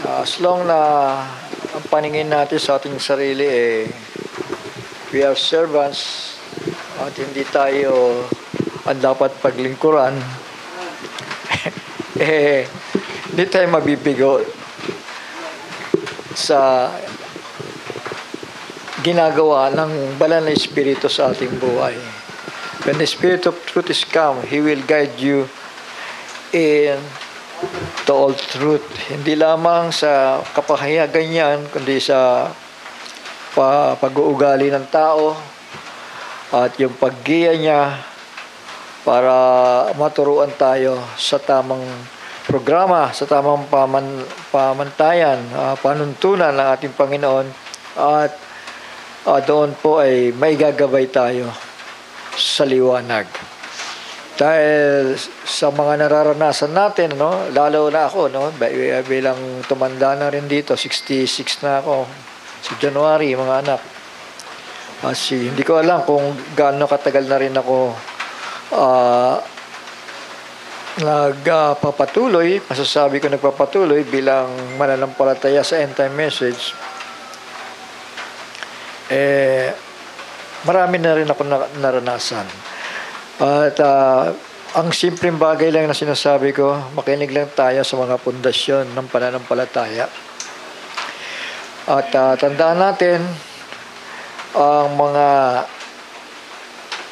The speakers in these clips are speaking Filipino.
As long na ang paningin natin sa ating sarili we are servants at hindi tayo ang dapat paglingkuran, hindi tayo mabibigo sa ginagawa ng banal na Espiritu sa ating buhay. When the Spirit of truth is come, He will guide you in to all truth. Hindi lamang sa kapahayagan yan, kundi sa pag-uugali ng tao at yung paggiya niya para maturuan tayo sa tamang programa, sa tamang pamantayan, panuntunan ng ating Panginoon, at doon po ay may gagabay tayo sa liwanag. Dahil sa mga nararanasan natin, lalo na ako, bilang tumanda na rin dito, 66 na ako, si January, mga anak. Hindi ko alam kung gaano katagal na rin ako nagpapatuloy, masasabi ko nagpapatuloy bilang mananampalataya sa end time message. Marami na rin ako naranasan. At ang simpleng bagay lang na sinasabi ko, makinig lang tayo sa mga pundasyon ng pananampalataya. At tandaan natin, ang mga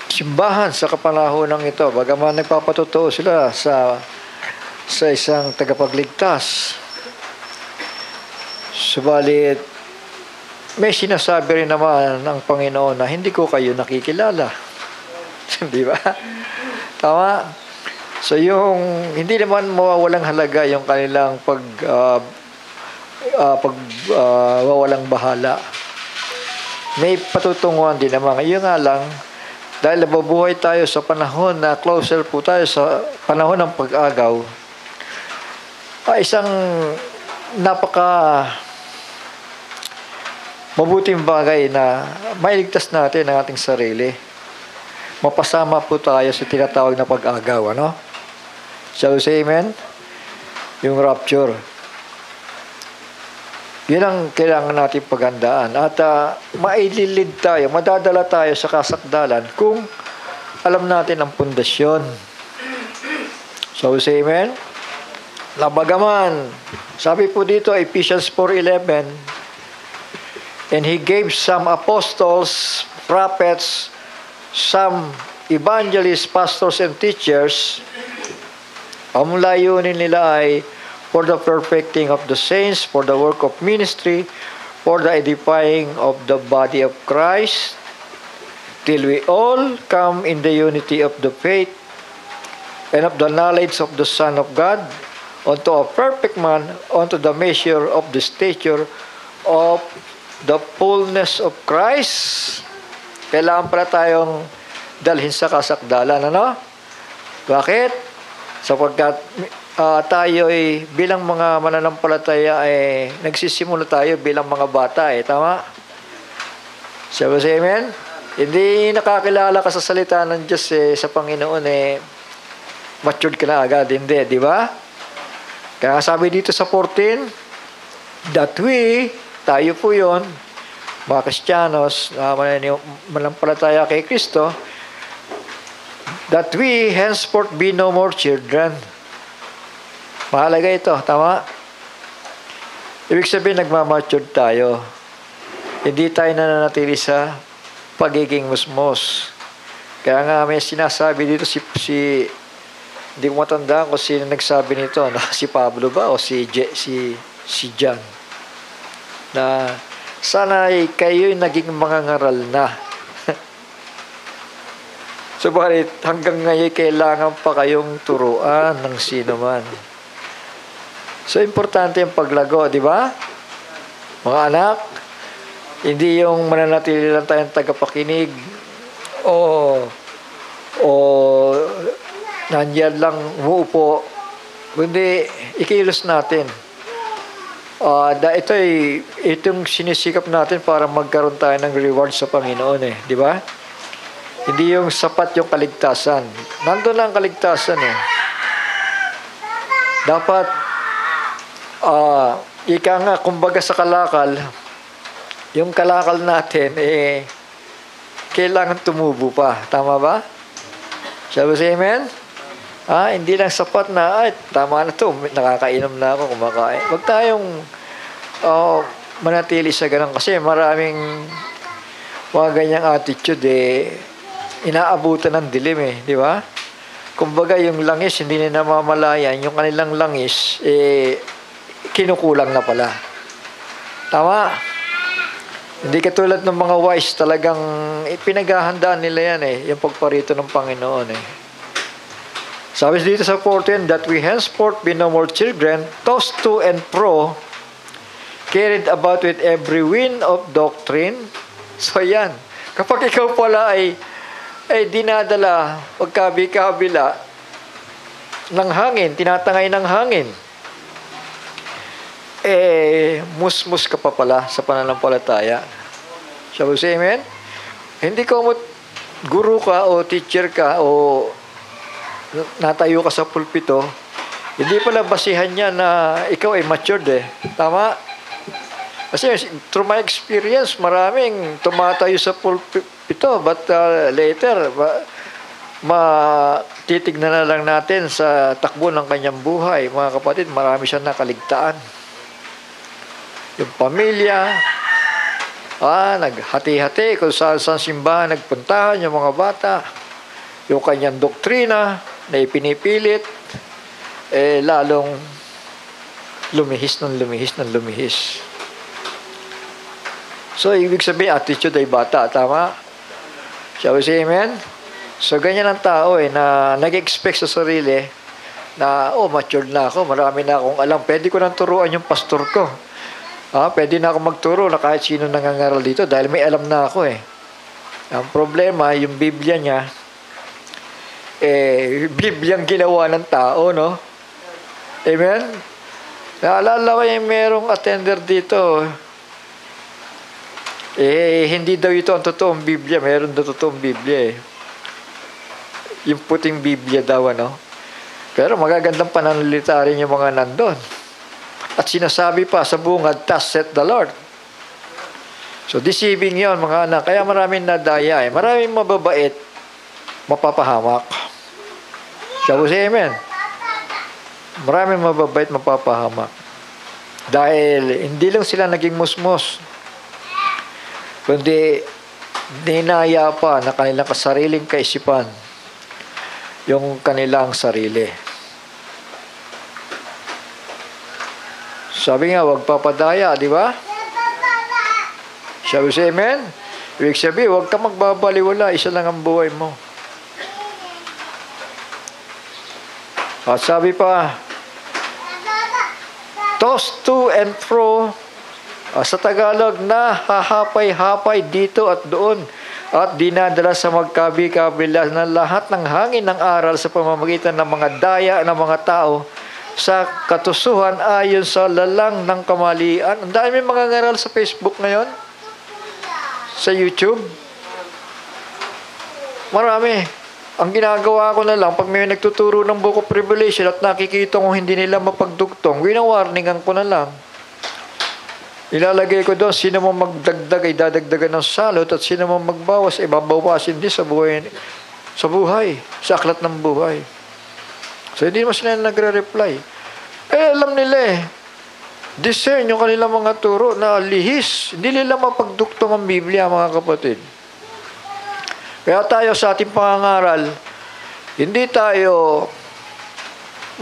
simbahan sa kapanahonang ito, bagaman nagpapatotoo sila sa isang tagapagligtas, subalit may sinasabi rin naman ng Panginoon na hindi ko kayo nakikilala. Di ba? Tama? So yung hindi naman mawawalang halaga yung kanilang wawalang bahala. May patutunguhan din naman. Yun nga lang, dahil nabubuhay tayo sa panahon na closer po tayo sa panahon ng pag-agaw, isang napaka mabuting bagay na mailigtas natin ang ating sarili. Mapasama po tayo sa tinatawag na pag-agaw, Shall we say amen? Yung rapture. Yun ang kailangan natin paghandaan. At maililid tayo, madadala tayo sa kasakdalan kung alam natin ang pundasyon. Shall we say amen? Labagaman, sabi po dito, Ephesians 4:11, and He gave some apostles, prophets, some evangelists, pastors, and teachers. Ang layunin nila ay for the perfecting of the saints, for the work of ministry, for the edifying of the body of Christ, till we all come in the unity of the faith and of the knowledge of the Son of God, unto a perfect man, unto the measure of the stature of the fullness of Christ. Kailangan pala tayong dalhin sa kasakdalan, Bakit? Sapagkat tayo bilang mga mananampalataya nagsisimula tayo bilang mga bata, tama? Shall we say amen? Hindi nakakilala ka sa salita ng Diyos sa Panginoon matured ka na agad, hindi, di ba? Kaya sabi dito sa 14, that we, tayo po yun, mga Kristiyanos, mananampalataya kay Kristo, that we henceforth be no more children. Mahalaga ito, tama? Ibig sabihin, nagmamature tayo. Hindi tayo nananatili sa pagiging musmos. Kaya nga may sinasabi dito hindi ko matandaan kung sino nagsabi nito, si Pablo ba o si John, na sana kayo'y naging mga ngaral na. Subalit, hanggang ngayon kailangan pa kayong turuan ng sino man. So, importante yung paglago, di ba? Mga anak, hindi yung mananatili lang tayong tagapakinig o nandiyan lang umuupo, kundi ikilos natin. Itong sinisikap natin para magkaroon tayo ng reward sa Panginoon, di ba? Hindi yung sapat yung kaligtasan. Nandun lang kaligtasan, Dapat ika nga, kumbaga sa kalakal, yung kalakal natin, kailangan tumubo pa. Tama ba? Shall we say amen? Hindi lang sapat na, tama na to, nakakainom na ako, kumakain. Huwag tayong manatili sa ganun. Kasi maraming mga ganyang attitude, inaabutan ng dilim di ba? Kumbaga yung langis, hindi na namamalayan, yung kanilang langis, kinukulang na pala. Tama? Hindi katulad ng mga wise, talagang pinaghahandaan nila yan yung pagparito ng Panginoon Sabi dito sa 14, that we henceforth be no more children, tossed to and fro, carried about with every wind of doctrine. So yan, kapag ikaw pala ay dinadala, pagkabi-kabila ng hangin, tinatangay ng hangin, musmus ka pa pala sa pananampalataya. Shall we say amen? Hindi ko guru ka o teacher ka o natayo ka sa pulpito, hindi pala basihan niya na ikaw ay matured Tama? Kasi through my experience, maraming tumatayo sa pulpito, but later, titignan na lang natin sa takbo ng kanyang buhay. Mga kapatid, marami siyang nakaligtaan. Yung pamilya, naghati-hati kung saan simbahan nagpuntahan yung mga bata. Yung kanyang doktrina na ipinipilit, lalong lumihis. So, ibig sabihin, attitude ay bata. Tama? Shall we say amen? So, ganyan ang tao na nag-expect sa sarili na, matured na ako, marami na akong alam. Pwede ko nang turuan yung pastor ko. Pwede na ako magturo na kahit sino nangangaral dito dahil may alam na ako Ang problema, yung Biblia niya, Bibliang ginawa ng tao, no? Amen? Naalala ko yung merong attender dito. Hindi daw ito ang totoong Biblia. Meron daw totoong Biblia Yung puting Biblia daw, Pero magagandang pananalita rin yung mga nandun. At sinasabi pa sa bungad, thus saith the Lord. So, deceiving yon mga anak. Kaya maraming nadaya Maraming mababait, mapapahamak. Shall we say amen? Maraming mababait, mapapahamak. Dahil hindi lang sila naging musmos, kundi dinaya pa na kanilang kasariling kaisipan yung kanilang sarili. Sabi nga, huwag papadaya, di ba? Shall we say amen? Ibig sabihin, huwag ka magbabaliwala, isa lang ang buhay mo. At sabi pa, tossed to and fro, sa Tagalog, na hahapay-hapay dito at doon, at dinadala sa magkabi-kabila na lahat ng hangin ng aral sa pamamagitan ng mga daya ng mga tao sa katusuhan ayon sa lalang ng kamalian. Ang dami mga ngaral sa Facebook ngayon, sa YouTube. Marami. Ang ginagawa ko na lang, pag may nagtuturo ng Book of Revelation at nakikita kong hindi nila mapagdugtong, winawarningan ko na lang. Ilalagay ko doon, sino mo magdagdag ay dadagdagan ng salot at sino mo magbawas ay babawasin din sa buhay, sa aklat ng buhay. So, hindi mo sila nagre-reply. Alam nila discern yung kanilang mga turo na lihis. Hindi nila mapagduktong ang Biblia, mga kapatid. Kaya tayo sa ating pangangaral, hindi tayo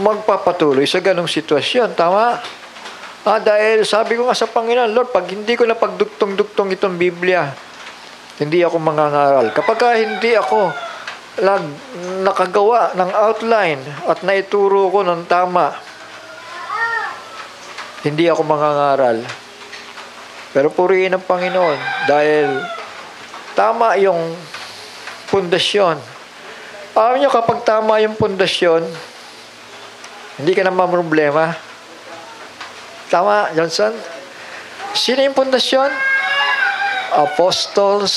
magpapatuloy sa ganong sitwasyon. Tama? Dahil sabi ko nga sa Panginoon, Lord, pag hindi ko na pagduktong-duktong itong Biblia, hindi ako mangangaral. Kapag hindi ako nakagawa ng outline at naituro ko ng tama, hindi ako mangangaral. Pero purihin ang Panginoon dahil tama yung pundasyon. Alam nyo, kapag tama yung pundasyon, hindi ka na problema. Tama, Johnson? Sino yung pundasyon? Apostles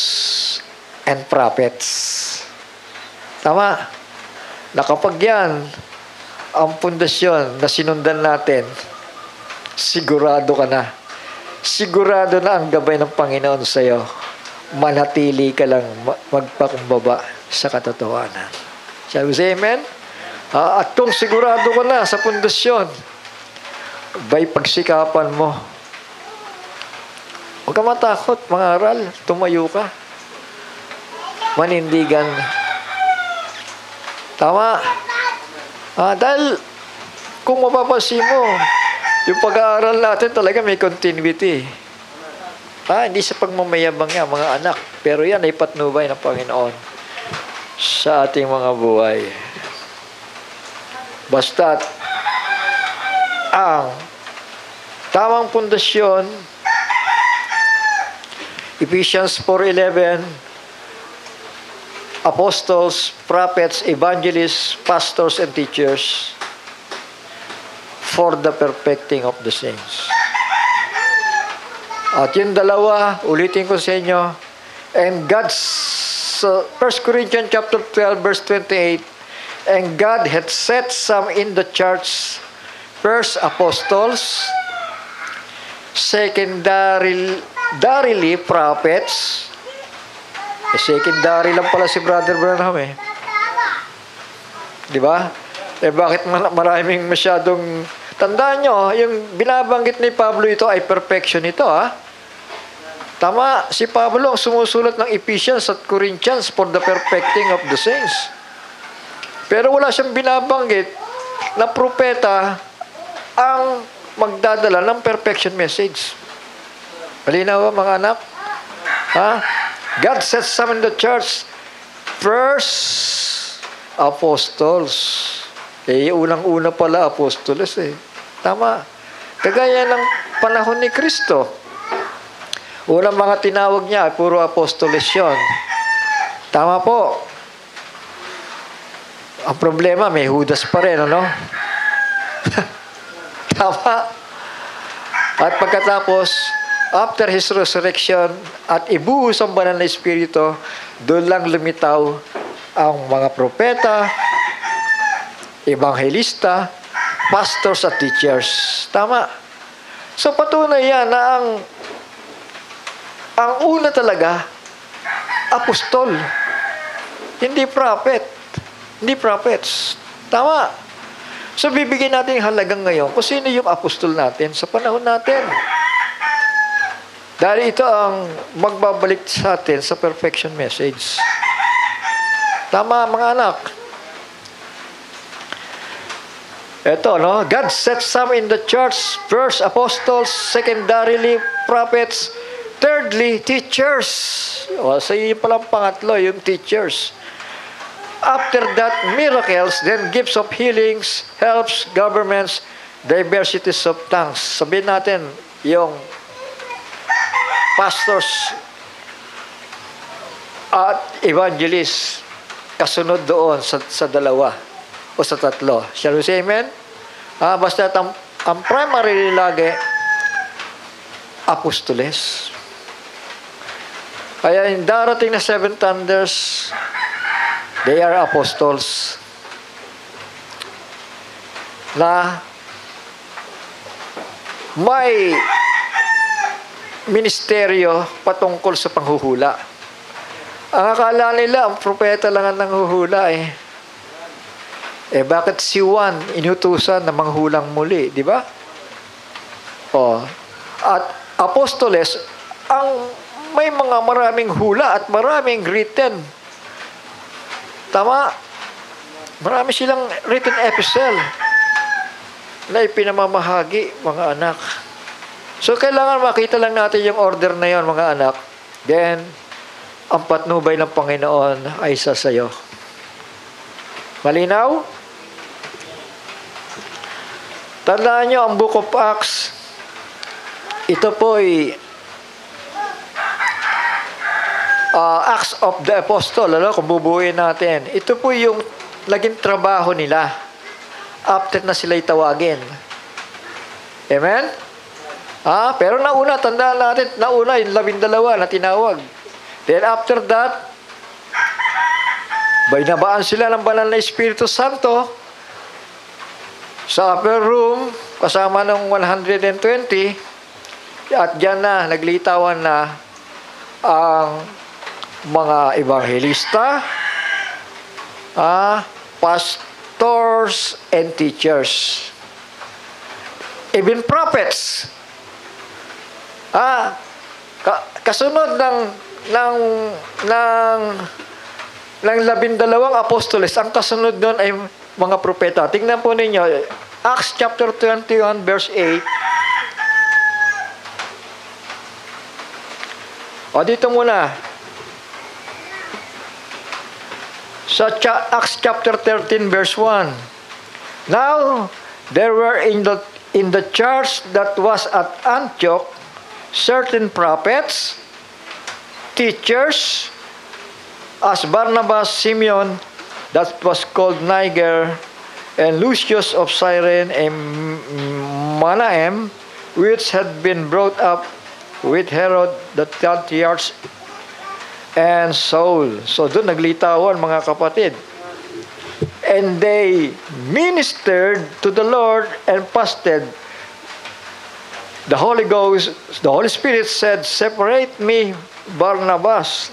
and prophets. Tama. Na kapag yan, ang pundasyon na sinundan natin, sigurado ka na. Sigurado na ang gabay ng Panginoon sa iyo. Manatili ka lang magpakumbaba sa katotohanan. Shall we say amen? At kung sigurado ka na sa pundasyon, bay pagsikapan mo. Huwag ka matakot, mangaral, tumayo ka. Manindigan. Tama. Dahil kung mapapansin mo, yung pag-aaral natin talaga may continuity. Hindi sa pagmamayabang nga, mga anak. Pero yan ay patnubay ng Panginoon sa ating mga buhay. Basta't ang tamang pundasyon, Ephesians 4:11, apostles, prophets, evangelists, pastors, and teachers for the perfecting of the saints. At yung dalawa, ulitin ko sa inyo, and God's, 1 Corinthians chapter 12, verse 28, and God had set some in the church, first apostles, secondarily prophets. Secondary lang pala si Brother Branham Di ba? Bakit maraming masyadong... Tandaan nyo, yung binabanggit ni Pablo ito ay perfection ito, Tama, si Pablo ang sumusulat ng Ephesians at Corinthians for the perfecting of the saints. Pero wala siyang binabanggit na propeta ang magdadala ng perfection message. Malinaw ba, mga anak? God set some in the church. First, apostles. Unang-una pala, apostoles Tama. Kagaya ng panahon ni Kristo. Unang mga tinawag niya, puro apostoles yun. Tama po. Ang problema, may Judas pa rin, ano? Tama. At pagkatapos, after His resurrection, at ibuhos ang banal na Espiritu, doon lang lumitaw ang mga propeta, ebanghelista, pastors at teachers. Tama. So patunay yan na ang una talaga, apostol. Hindi prophet. Hindi prophets. Tama. So bibigyan natin halagang ngayon kung sino yung apostol natin sa panahon natin. Dahil ito ang magbabalik sa atin sa perfection message. Tama, mga anak. Ito, no? God set some in the church, first apostles, secondarily prophets, thirdly teachers. So yun palang pangatlo, yung teachers. After that, miracles, then gifts of healings, helps, governments, diversities of tongues. Sabihin natin, yung pastors at evangelists, kasunod doon sa dalawa o sa tatlo. Shall we say amen? Basta ang primary lagi, apostoles. Kaya yung darating na 7 thunders, they are apostles na may ministeryo patungkol sa panghuhula. Ang akala nila, ang propeta lang ang nanghuhula bakit si Juan inutusan na manghulang muli, di ba? At apostoles, ang may mga maraming hula at maraming written. Tama? Marami silang written epistle na ipinamamahagi, mga anak. So, kailangan makita lang natin yung order na yon, mga anak. Then, ang patnubay ng Panginoon ay sa sayo. Malinaw? Tandaan nyo, ang Book of Acts, ito po'y Acts of the Apostle, kung bubuuin natin. Ito po yung naging trabaho nila after na sila'y tawagin. Amen? Pero nauna, tandaan natin, nauna yung 12 na tinawag. Then after that, binabaan sila ng banal na Espiritu Santo. sa upper room, kasama ng 120, at diyan na, naglitawan na ang mga ebanghelista, pastors, and teachers. Even prophets. Kasunod ng 12 apostoles, ang kasunod doon ay mga propeta. Tingnan po ninyo, Acts chapter 21 verse 8. O dito muna. Sa Acts chapter 13 verse 1. Now, there were in the church that was at Antioch certain prophets, teachers, as Barnabas, Simeon, that was called Niger, and Lucius of Cyrene, and Manahem, which had been brought up with Herod the Tetrarch, and Saul. So doon naglitawan, mga kapatid. And they ministered to the Lord and fasted. The Holy Spirit said, "Separate me, Barnabas."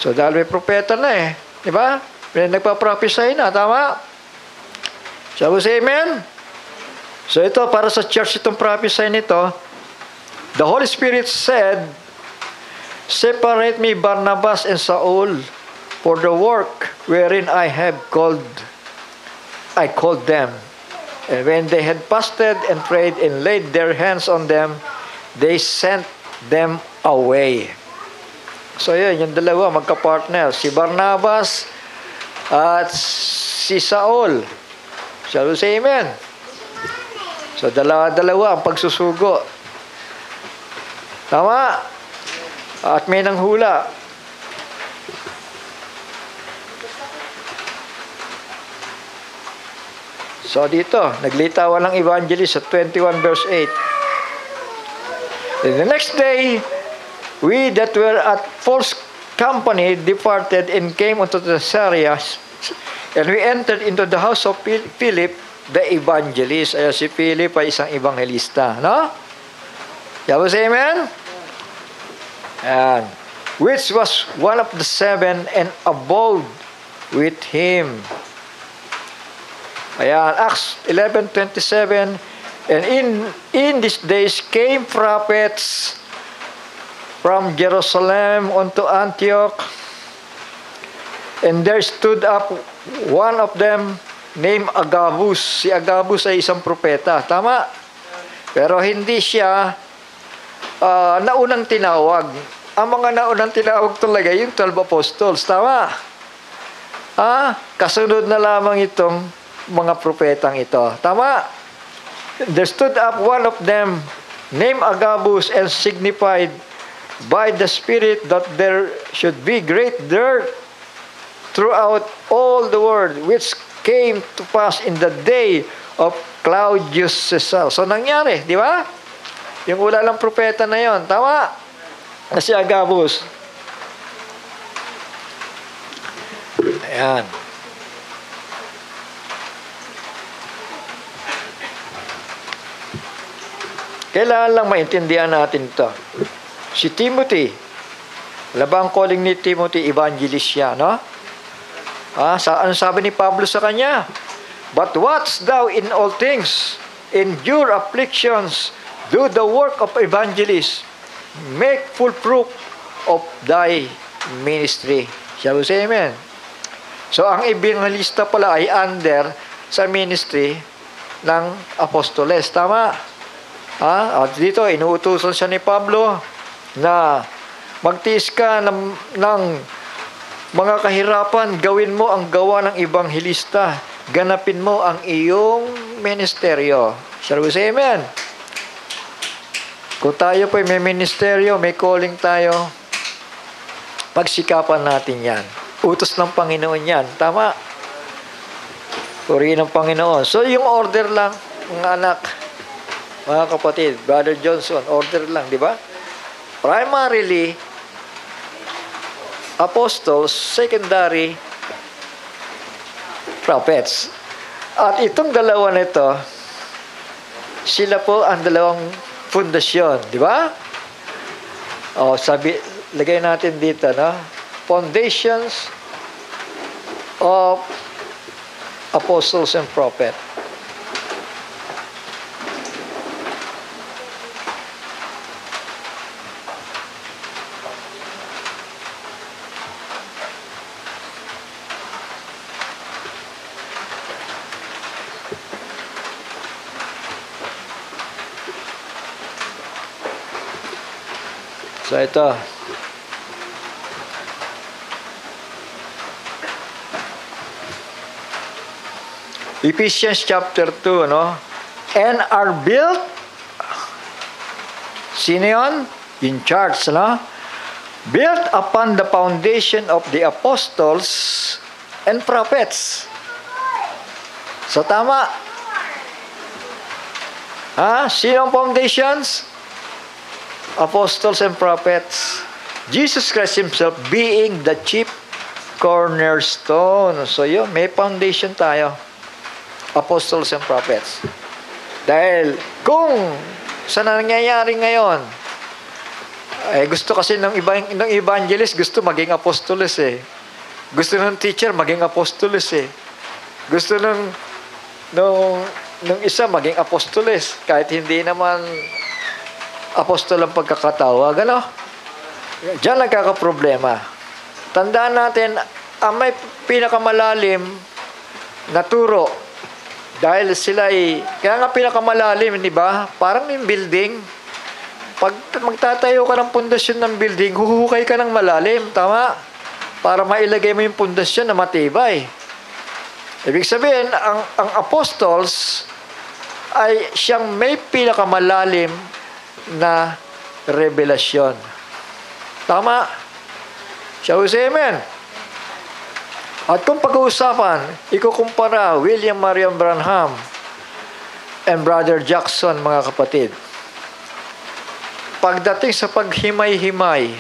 So dahil may propeta na di ba? May nagpa-prophesy na, tama? Shall we say amen? So ito, para sa church itong prophesy nito, the Holy Spirit said, "Separate me, Barnabas and Saul, for the work wherein I called them." And when they had fasted and prayed and laid their hands on them, they sent them away. So yun, yung dalawa magka-partner, si Barnabas at si Saul. Shall we say amen? So dalawa ang pagsusugo. Tama? At may nanghula. So dito, naglitawan ng evangelist sa 21 verse 8. And the next day, we that were at false company departed and came unto Caesarea, and we entered into the house of Philip, the evangelist. Ay, si Philip ay isang evangelista, no? Shall we say amen? And which was one of the 7, and abode with him. Ayan, Acts 11:27. And in these days came prophets from Jerusalem unto Antioch, and there stood up one of them named Agabus. Si Agabus ay isang propeta, tama? Pero hindi siya naunang tinawag. Ang mga naunang tinawag talaga yung 12 apostles, tama? Kasunod na lamang itong mga propetang ito. Tama? There stood up one of them, named Agabus, and signified by the Spirit that there should be great dearth throughout all the world, which came to pass in the day of Claudius Caesar. So, nangyari, di ba? Yung ulalang propeta na yon, tama? Na si Agabus. Ayan. Kailangan lang maintindihan natin ito. Si Timothy, alam ba ang calling ni Timothy? Evangelist siya, no? Ano sabi ni Pablo sa kanya? But watch thou in all things, endure afflictions, do the work of evangelist, make full proof of thy ministry. Shall we say amen? So, ang evangelista pala ay under sa ministry ng apostoles. Tama? At dito, inuutusan siya ni Pablo na magtiis ka ng mga kahirapan, gawin mo ang gawa ng ebanghilista, ganapin mo ang iyong ministeryo. Shall we say amen? Kung tayo po may ministeryo, may calling tayo, pagsikapan natin yan. Utos ng Panginoon yan. Tama? Purihin ng Panginoon. So, yung order lang, mga anak, mga kapatid, Brother Johnson, order lang, di ba? Primarily, apostles, secondary, prophets. At itong dalawa nito, sila po ang dalawang pundasyon, di ba? O, lagay natin dito, no? Foundations of apostles and prophets. So ito. Ephesians chapter 2, no? And are built, sino yun? In church, no? Built upon the foundation of the apostles and prophets. So tama. Sino ang foundations? Apostles and prophets. Jesus Christ Himself being the chief cornerstone. So yun, may foundation tayo. Apostles and prophets. Dahil kung sa nangyayari ngayon, gusto kasi ng evangelist, gusto maging apostolos eh. Gusto ng teacher, maging apostolos eh. Gusto nung isa, maging apostolos. Kahit hindi naman apostol ang pagkakatawag, ano? Diyan nagkakaproblema. Tandaan natin, ang may pinakamalalim na turo, dahil sila kaya nga pinakamalalim, di ba? Parang yung building. Pag magtatayo ka ng pundasyon ng building, huhukay ka ng malalim, tama? Para mailagay mo yung pundasyon na matibay. Ibig sabihin, ang apostles ay siyang may pinakamalalim na revelasyon. Tama? Shall we say amen? At kung pag-uusapan, ikukumpara William Marion Branham and Brother Jackson, mga kapatid. Pagdating sa paghimay-himay,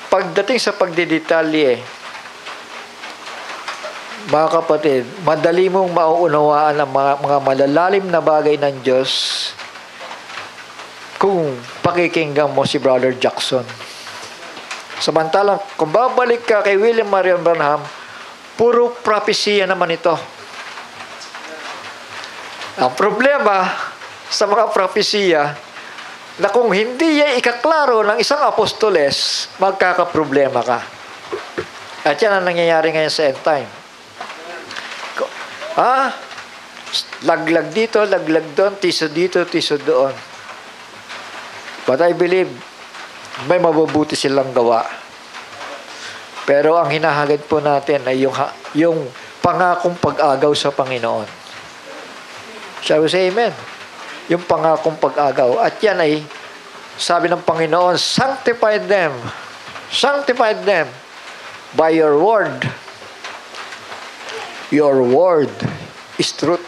pagdating sa pagdidetalye, mga kapatid, madali mong mauunawaan ang mga malalalim na bagay ng Diyos kung pakikinggan mo si Brother Jackson. Samantalang, kung babalik ka kay William Marion Branham, puro propesya naman ito. Ang problema sa mga propesya, na kung hindi yan ikaklaro ng isang apostoles, magkakaproblema ka. At yan ang nangyayari ngayon sa end time. Laglag dito, laglag doon, tiso dito, tiso doon. But I believe, may mabubuti silang gawa. Pero ang hinahagad po natin ay yung pangakong pag-agaw sa Panginoon. Shall we say amen? Yung pangakong pag-agaw. At yan ay, sabi ng Panginoon, sanctify them by your word. Your word is truth.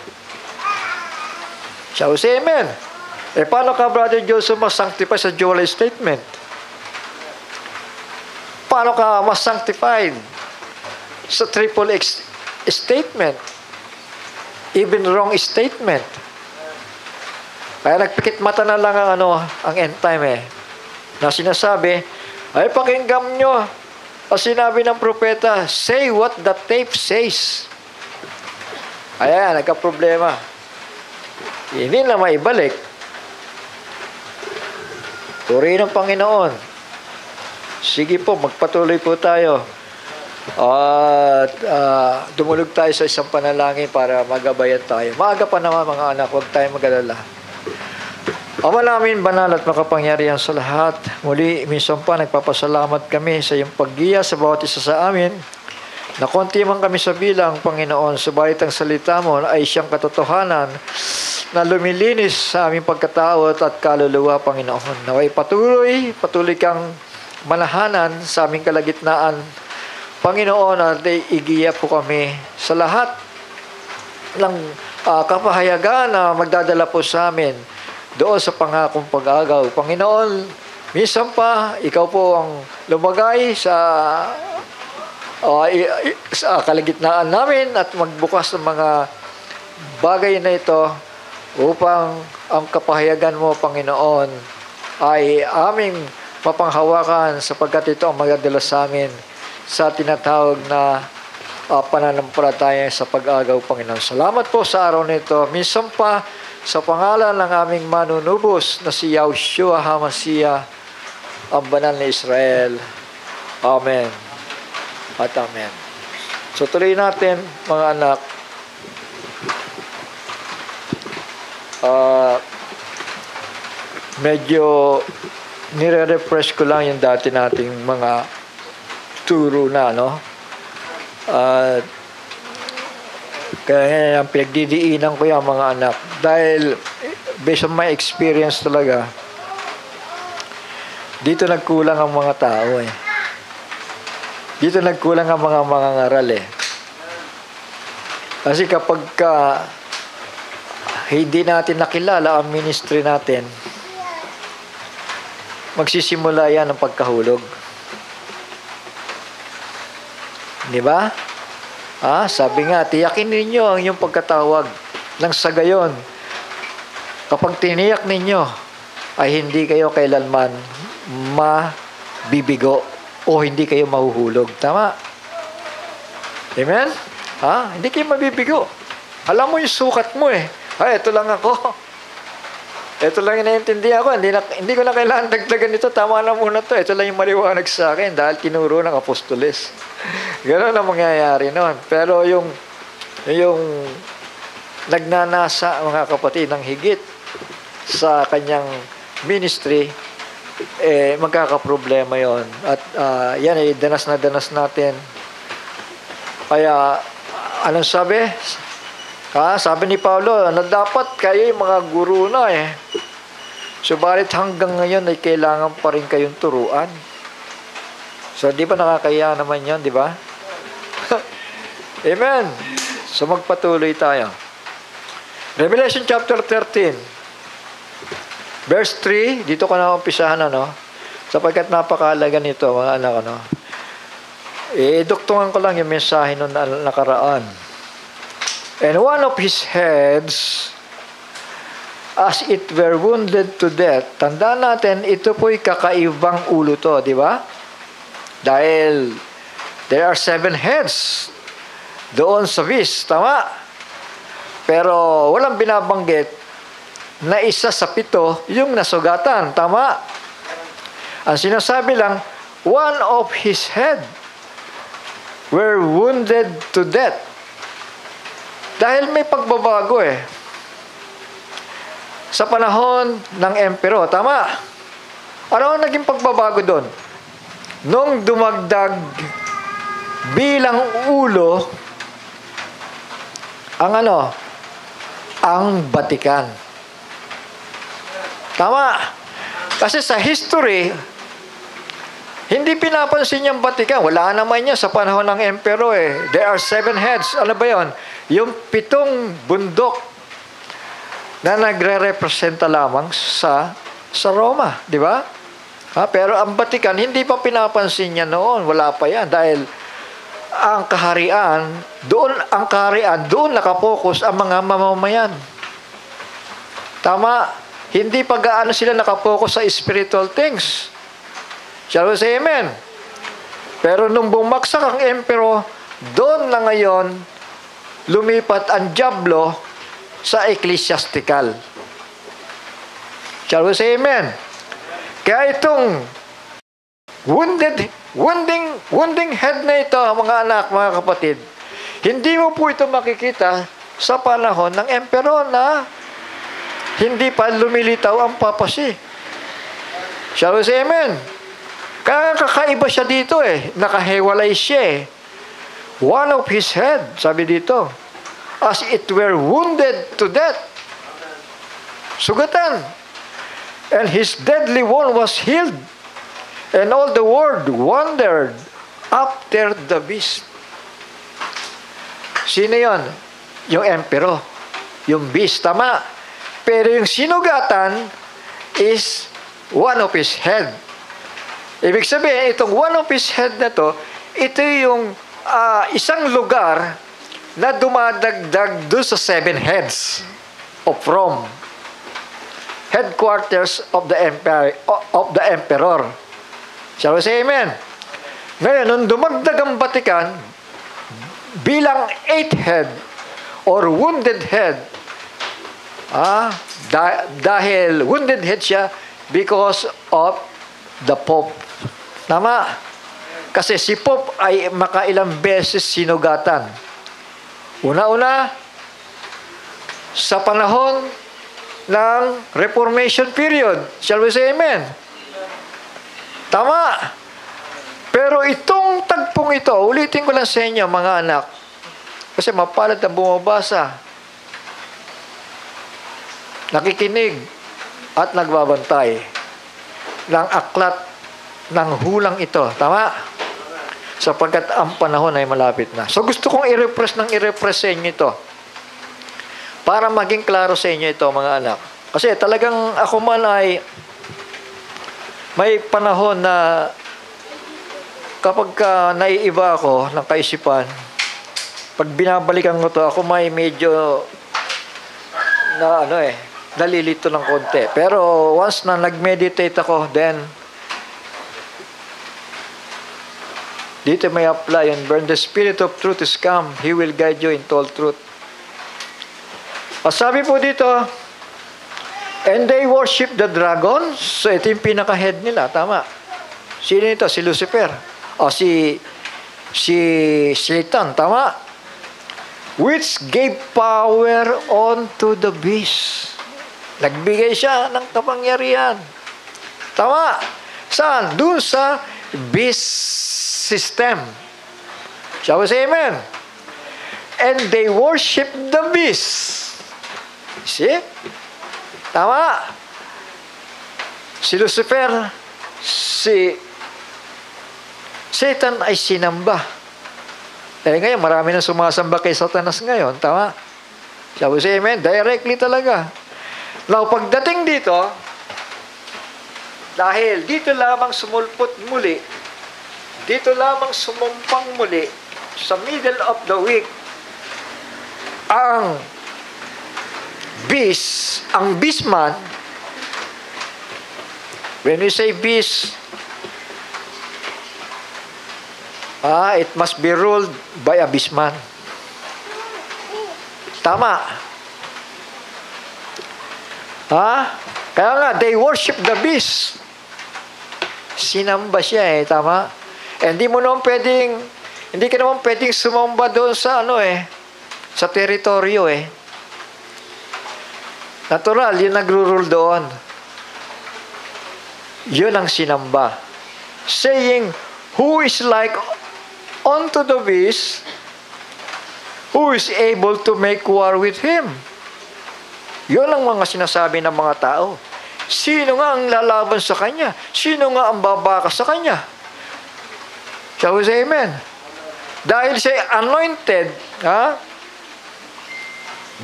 Shall we say amen? Paano ka, Brother Joseph, mas-sanctify sa dual statement? Paano ka mas-sanctified sa triple statement? Even wrong statement. Kaya nagpikit mata na lang ang end time na sinasabi, ay pakinggan nyo ang sinabi ng propeta, say what the tape says. Ayan, nagka-problema. Hindi na maibalik. Purihin ng Panginoon. Sige po, magpatuloy po tayo. At dumulog tayo sa isang panalangin para magabayan tayo. Maaga pa naman mga anak, huwag tayo mag-alala. Ama namin, banal at makapangyarihan sa lahat. Muli, minsan pa, nagpapasalamat kami sa iyong paggiya sa bawat isa sa amin. Na konti man kami sa bilang, Panginoon, subalit ang salita mo ay siyang katotohanan na lumilinis sa aming pagkatao at kaluluwa, Panginoon. Naway patuloy kang manahanan sa aming kalagitnaan, Panginoon, at igiya po kami sa lahat ng kapahayagan na magdadala po sa amin doon sa pangakong pag-agaw. Panginoon, minsan pa, ikaw po ang lumagay sa sa kalagitnaan namin at magbukas ng mga bagay na ito upang ang kapahayagan mo, Panginoon, ay aming mapanghawakan sapagkat ito ang magdadala sa amin sa tinatawag na pananampalataya sa pag-agaw, Panginoon. Salamat po sa araw nito. Minsan pa, sa pangalan ng aming manunubos na si Yahushua HaMashiach, ang banal na Israel. Amen. At amen. So tuloy natin, mga anak. Medyo nire-refresh ko lang yung dati nating mga turo na, no? Kaya ang pinagdidiinan ko yung mga anak. Dahil, based on my experience talaga, dito nagkulang ang mga tao eh. Dito nagkulang ang mga mangangaral eh. Kasi kapag hindi natin nakilala ang ministry natin, magsisimula yan ang pagkahulog. Di ba? Sabi nga, tiyakin ninyo ang inyong pagkatawag nang sa gayon. Kapag tiniyak ninyo, ay hindi kayo kailanman mabibigo o hindi kayo mahuhulog. Tama? Amen? Hindi kayo mabibigo. Alam mo yung sukat mo eh. Ito lang ako. Ito lang yung naiintindihan ko. Hindi ko na kailangan dagdagan ito. Tama na muna to. Ito lang yung maliwanag sa akin dahil tinuro ng apostoles. Gano'n ang mangyayari noon. Pero yung nagnanasa, mga kapatid, ng higit sa kanyang ministry, magkakaproblema yon. At yan ay danas na danas natin. Kaya, anong sabi? Sabi ni Paulo, na dapat kayo yung mga guru na eh. Subalit hanggang ngayon ay kailangan pa rin kayong turuan. So, di ba nakakaya naman yan, di ba? Amen. So, magpatuloy tayo. Revelation chapter 13. Verse 3, dito ko na umpisahan, sapagkat napakahalaga nito, mga anak, duktungan ko lang yung mensahe nung nakaraan. And one of his heads, as it were wounded to death. Tandaan natin, ito po'y kakaibang ulo to, di ba? Dahil there are 7 heads doon sa beast, tama? Pero walang binabanggit na isa sa 7 yung nasugatan, tama? Ang sinasabi lang, one of his head were wounded to death. Dahil may pagbabago eh. Sa panahon ng emperor, tama? Ano ang naging pagbabago doon? Nung dumagdag bilang ulo ang Vatican. Tama? Kasi sa history, hindi pinapansin yung Vatican. Wala naman niya sa panahon ng emperor eh. There are 7 heads. Ano ba yun? Yung 7 bundok na nagre-representa lamang sa Roma. Di ba? Pero ang Vatican, hindi pa pinapansin niya noon. Wala pa yan. Dahil ang kaharian, doon nakapokus ang mga mamamayan. Tama? Hindi pa gaano sila nakapokus sa spiritual things. Shall we say amen? Pero nung bumagsak ang emperor, doon na ngayon lumipat ang diablo sa ecclesiastical. Shall we say amen? Kaya itong wounding head na ito, mga anak, mga kapatid, hindi mo po ito makikita sa panahon ng emperor na hindi pa lumilitaw ang papacy. Shall we say amen? Kaya kakaiba siya dito eh. Nakahewalay siya eh. One of his head, sabi dito, as it were wounded to death. Sugatan. And his deadly wound was healed. And all the world wondered after the beast. Sino yon? Yung emperor. Yung beast, tama. Pero yung sinugatan is one of his head. Ibig sabihin, itong one of his head na to, ito yung isang lugar na dumadagdag doon sa 7 heads of Rome. Headquarters of the emperor. Shall we say amen? Ngayon, nung dumagdag ang Vatican, bilang 8 head or wounded head, dahil wounded head siya because of the Pope. Tama? Kasi si Pope ay makailang beses sinugatan. Una-una, sa panahon ng Reformation period. Shall we say amen? Tama. Pero itong tagpong ito, ulitin ko lang sa inyo mga anak, kasi mapalad na bumabasa, nakikinig at nagbabantay ng aklat ng hulang ito. Tama? Sapagkat ang panahon ay malapit na. So gusto kong i-repress sa inyo ito para maging klaro sa inyo ito mga anak. Kasi talagang ako man ay may panahon na kapag naiiba ako ng kaisipan, pag binabalikan ko to, ako may medyo na nalilito ng konti. Pero once na nag-meditate ako, then dito may apply, and when the Spirit of truth is come, He will guide you into all truth. Sabi po dito, and they worship the dragon. So ito yung pinaka-head nila, tama. Sino ito? Si Lucifer. O si Satan, tama. Which gave power unto the beast. Nagbigay siya ng kapangyarihan. Tama. Saan? Doon sa beast system. Shall we say amen? And they worship the beast. See? Tama. Si Lucifer, si Satan ay sinamba. Ngayon, marami nang sumasamba kay Satanas ngayon. Tama? Shall we say amen? Directly talaga. Now, pagdating dito, dahil dito lamang sumulpot muli, dito lamang sumumpang muli, sa middle of the week, ang beastman, when we say beast, it must be ruled by a beastman. Tama. Kaya nga, they worship the beast. Sinamba siya tama? Hindi ka naman pwedeng sumamba doon sa sa teritoryo Natural, yun nagro-rule doon. Yun ang sinamba. Saying, who is like unto the beast, who is able to make war with him? Yun ang mga sinasabi ng mga tao. Sino nga ang lalaban sa kanya? Sino nga ang babaka sa kanya? Shall we say amen? Dahil siya anointed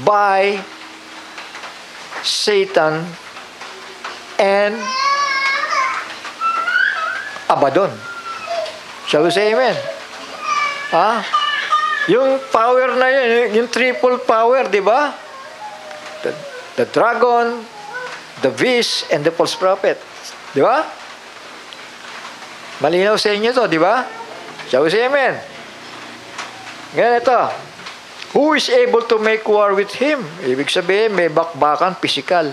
by Satan and Abaddon. Shall we say amen? Yung power na yun, yung triple power, di ba? The dragon, the beast, and the false prophet. Di ba? Malinaw sa inyo to, di ba? Shall we say amen? Ngayon ito, who is able to make war with him? Ibig sabihin, may bakbakan, physical.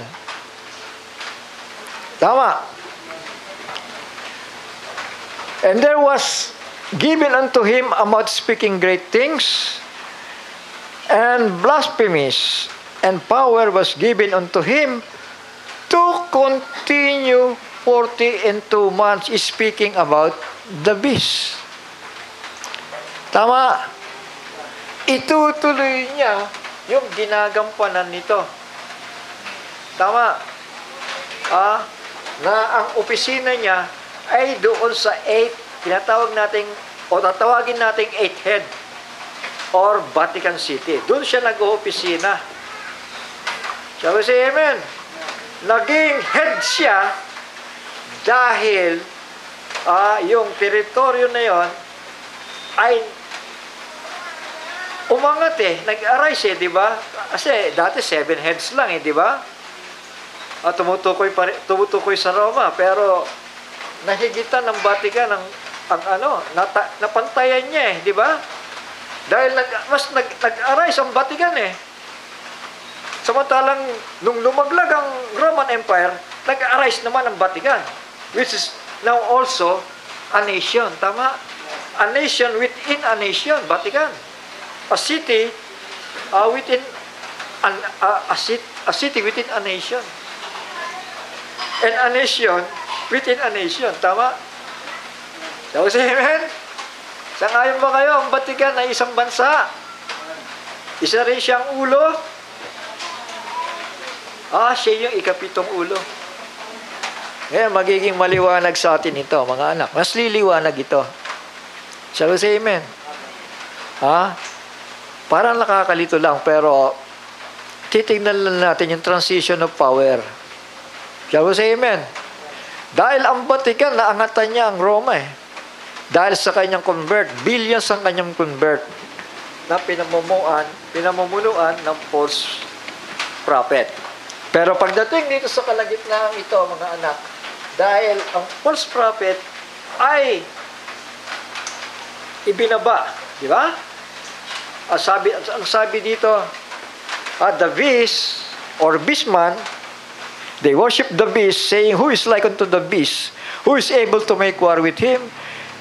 Tama. And there was given unto him a mouth speaking great things, and blasphemies, and power was given unto him to continue 42 months speaking about the beast. Tama. Itutuloy niya yung ginagampanan nito. Tama. Na ang opisina niya ay doon sa 8, tatawagin nating 8 head or Vatican City. Doon siya nag-oopisina. Shall we say amen? Naging head siya dahil yung teritoryo na yon ay umangat nag-arise di ba? Kasi dati 7 heads lang di ba? At tumutukoy sa Roma, pero nahigitan ng Vatican napantayan niya di ba? Dahil nag-arise ang Vatican Samantalang nung lumaglag ang Roman Empire, nag-arise naman ang Vatican, which is now also a nation. Tama? A nation within a nation, Vatican. A city within a city within a nation. And a nation within a nation. Tama? So, amen? Sangayon ba kayo? Ang Vatican ay isang bansa. Isa rin siyang ulo. Siya yung ikapitong ulo. Ngayon, magiging maliwanag sa atin ito, mga anak. Mas liliwanag ito. Shall we say amen? Parang nakakalito lang, pero titignan lang natin yung transition of power. Shall we say amen? Dahil ang Vatican, naangatan niya ang Roma Dahil sa kanyang convert, billions ang kanyang convert na pinamumunuan ng false prophet. Pero pagdating dito sa kalagitnaan ito, mga anak, dahil ang false prophet ay ibinaba, di ba? Ang sabi dito, the beast or beastman, they worship the beast, saying, "Who is like unto the beast? Who is able to make war with him?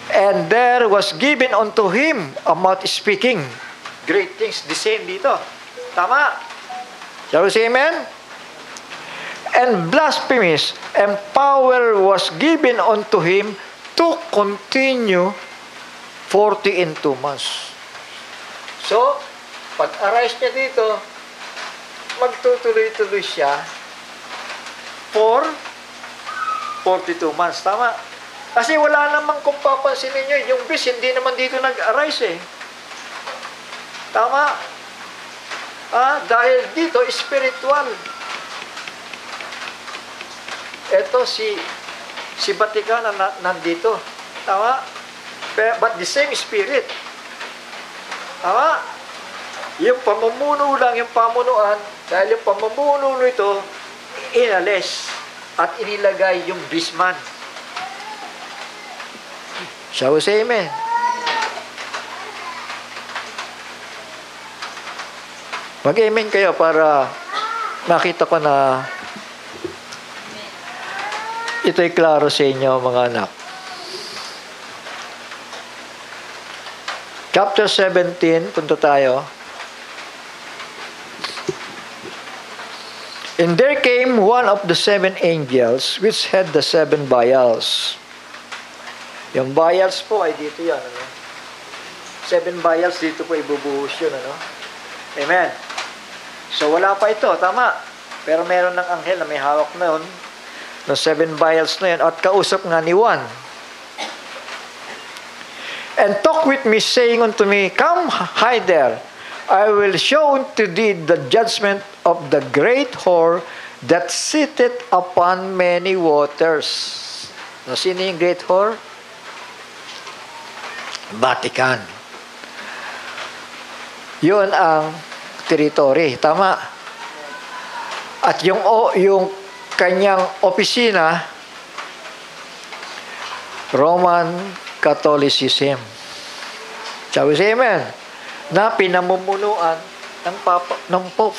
And there was given unto him a mouth speaking great things." The same dito. Tama? Shall we say amen? "And blasphemies, and power was given unto him to continue 42 months. So, pag-arise niya dito, magtutuloy-tuloy siya for 42 months. Tama? Kasi wala namang, kung papansin ninyo, yung beast hindi naman dito nag-arise Tama? Dahil dito, spiritual. Ito si Vatican nandito. Tama? But the same spirit. Tama? Yung pamumuno lang, yung pamunuan, dahil yung pamumuno ito, inalis at inilagay yung beastman. Shall we say amen? Mag-amen kayo para makita ko na ito'y klaro sa inyo, mga anak. Chapter 17, punta tayo. "And there came one of the 7 angels, which had the 7 vials." Yung vials po ay dito yan. 7 vials, dito po ibubuhos yun. Amen. So, wala pa ito. Tama. Pero meron ng anghel na may hawak na yun. ng 7 vials na yan, at kausap nga ni Juan. And talk with me, saying unto me, Come hither, I will show unto thee the judgment of the great whore that sitteth upon many waters. No, sino yung great whore? Vatican. Yun ang territory. Tama. At yung kanyang opisina, Roman Catholicism. Shall we say amen? Na pinamumunuan ng Pope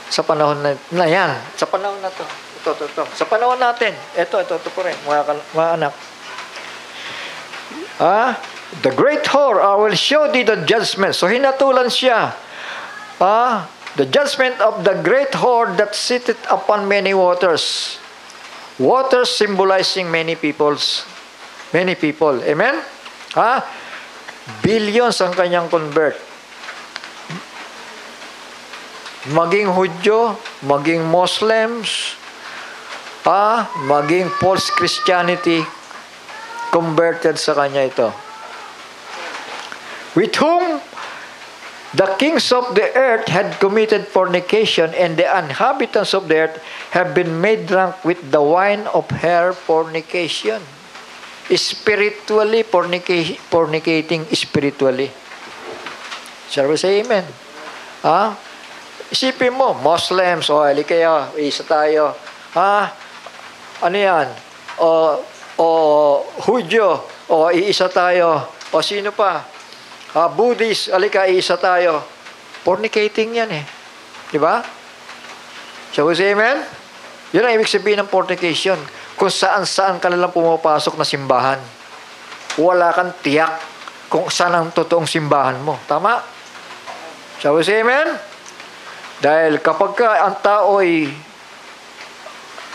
sa panahon na yan. Sa panahon na to. Ito. Sa panahon natin. Ito po rin. Mga anak. The great whore, I will show thee the judgment. So hinatulan siya. The judgment of the great whore that sitteth upon many waters. Waters symbolizing many people. Amen? Billions ang kanyang convert. Maging Hudyo, maging Muslims, maging false Christianity, converted sa kanya ito. With whom the kings of the earth had committed fornication, and the inhabitants of the earth have been made drunk with the wine of her fornication. Spiritually, fornicating spiritually. Shall we say amen? Ha? Isipin mo, Muslims, o kayo, isa tayo. Ha? Ano yan? O Hudyo, o iisa tayo. O sino pa? Buddhist, isa tayo. Fornicating yan eh. Di ba? Shall we say amen? Yun ang ibig sabihin ng fornication. Kung saan-saan ka nalang pumapasok na simbahan. Wala kang tiyak kung saan ang totoong simbahan mo. Tama? Shall we say amen? Dahil kapag ang tao ay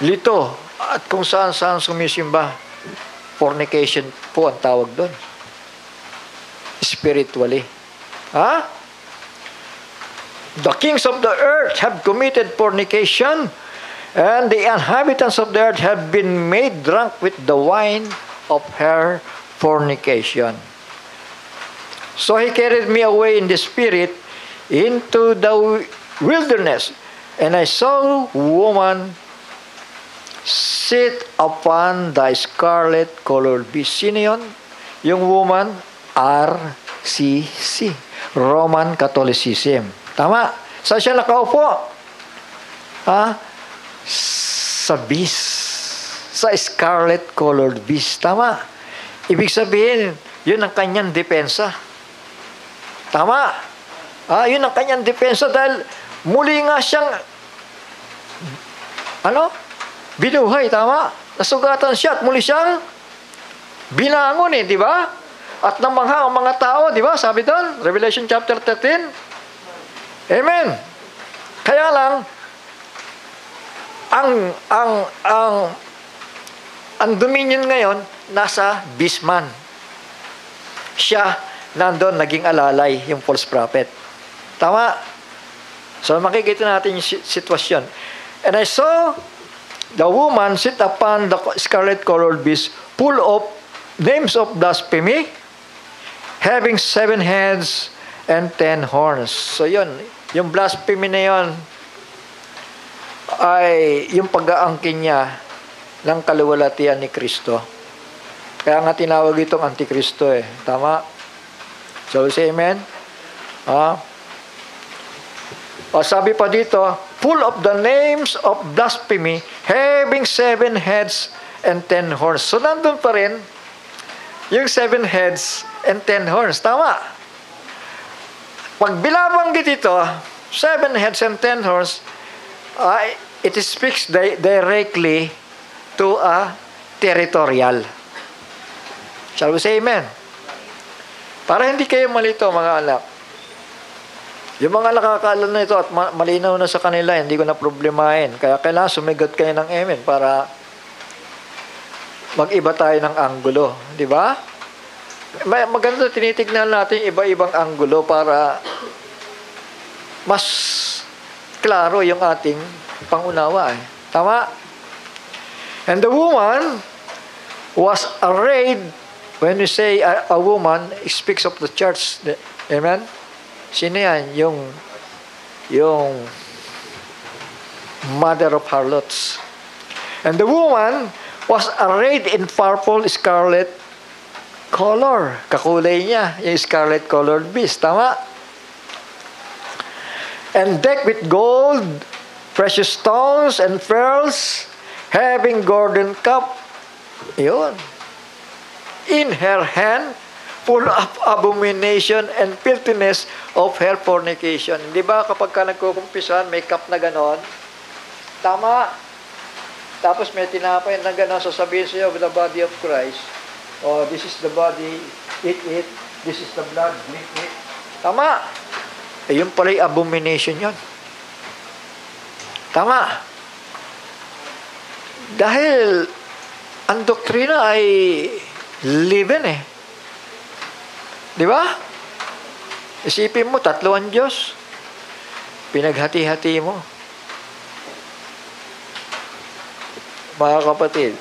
lito at kung saan-saan sumisimba, fornication po ang tawag doon. Spiritually. Ha? The kings of the earth have committed fornication, and the inhabitants of the earth have been made drunk with the wine of her fornication. So he carried me away in the spirit into the wilderness, and I saw a woman sit upon the scarlet-colored beast. Sino yun? Yung woman, RCC, Roman Catholicism. Tama? Saan siya nakaupo? Sa beast. Sa scarlet-colored beast. Tama? Ibig sabihin, yun ang kanyang depensa. Tama? Yun ang kanyang depensa dahil muli nga siyang binuhay, tama? Nasugatan siya at muli siyang binangon di ba? At namangha ang mga tao, di ba? Sabi doon, Revelation chapter 13. Amen. Kaya lang, ang dominion ngayon, nasa beastman. Siya, nandun, naging alalay, yung false prophet. Tama? So, makikita natin yung sitwasyon. And I saw the woman sit upon the scarlet-colored beast, full of names of blasphemy, having 7 heads and 10 horns. So, yun. Yung blasphemy na yun ay yung pag-aangkin niya ng kaluwalhatian ni Kristo. Kaya nga tinawag itong Antikristo eh. Tama? So, say amen? Sabi pa dito, full of the names of blasphemy, having 7 heads and 10 horns. So, nandun pa rin yung 7 heads and 10 horns. Tama? Pag binabanggit ito, 7 heads and 10 horns, it speaks directly to a territorial. Shall we say amen? Para hindi kayo malito, mga anak. Yung mga nakakaalam na ito at malinaw na sa kanila, hindi ko na problemahin. Kaya kailangan sumigat kayo ng amen para mag-iba tayo ng anggulo. Di ba? Maganda tinitignan natin iba-ibang anggulo para mas klaro yung ating pangunawa. Tama? And the woman was arrayed. When we say a woman, it speaks of the church. Amen? Sino yan? Yung mother of harlots. And the woman was arrayed in purple scarlet color. Kakulay niya, yung scarlet colored beast. Tama? And decked with gold, precious stones, and pearls, having golden cup. Yun. In her hand, full of abomination and filthiness of her fornication. Di ba kapag ka nagkukumpisan, may cup na ganon? Tama. Tapos may tinapay na ganon, sasabihin sa'yo, the body of Christ. Oh, this is the body, eat it. This is the blood, drink it. Tama. Yun pala yung abomination yun. Tama. Dahil ang doktrina ay live-in eh. Di ba? Isipin mo, 3 ang Diyos. Pinaghati-hati mo. Mga kapatid,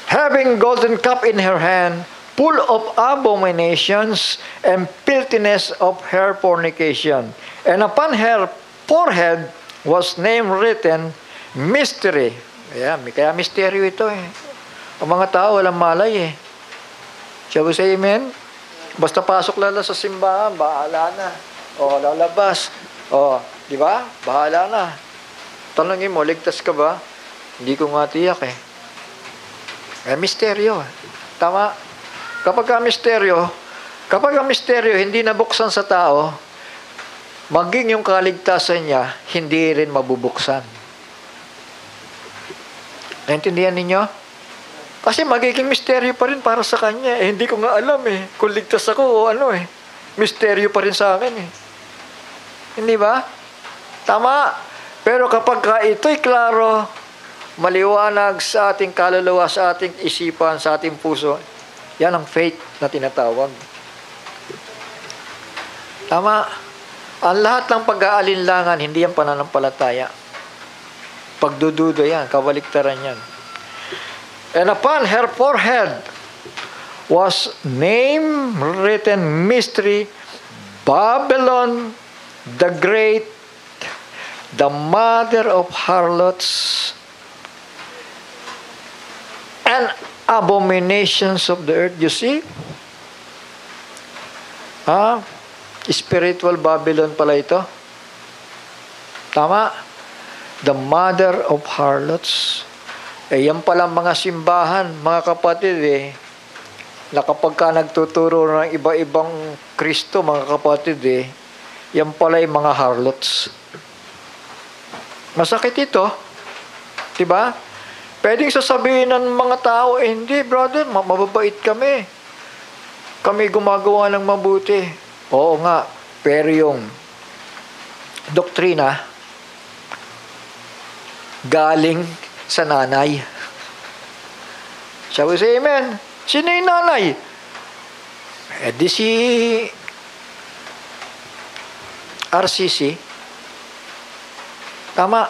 having golden cup in her hand, full of abominations and filthiness of her fornication. And upon her forehead was name written, Mystery. Ayan, kaya misteryo ito eh. Ang mga tao walang malay eh. Shall we say amen? Basta pasok lala sa simbahan, bahala na. O, lalabas. O, di ba? Bahala na. Tanungin mo, ligtas ka ba? Hindi ko nga tiyak eh. Misteryo. Tama? Kapag ang misteryo hindi nabuksan sa tao, maging yung kaligtasan niya, hindi rin mabubuksan. Naintindihan ninyo? Kasi magiging misteryo pa rin para sa kanya. Hindi ko nga alam eh. Kung ligtas ako o ano eh. Misteryo pa rin sa akin eh. Hindi ba? Tama. Pero kapag ito'y klaro, maliwanag sa ating kaluluwa, sa ating isipan, sa ating puso, yan ang faith na tinatawag. Tama. Ang lahat ng pag-aalinlangan, hindi yan pananampalataya. Pagdududa yan, kabaliktaran yan. And upon her forehead was name written mystery, Babylon the Great, the mother of harlots and abominations of the earth. You see? Spiritual Babylon pala ito. Tama? The mother of harlots. Yan pala mga simbahan, mga kapatid na kapag ka nagtuturo ng iba-ibang Kristo, mga kapatid yan pala yung mga harlots. Masakit ito. Diba? Pwedeng sasabihin ng mga tao, hindi brother, mababait kami. Kami gumagawa ng mabuti. Oo nga, pero yung doktrina galing sa nanay. Shall we say amen? Sino yung nanay? Di si RCC. Tama.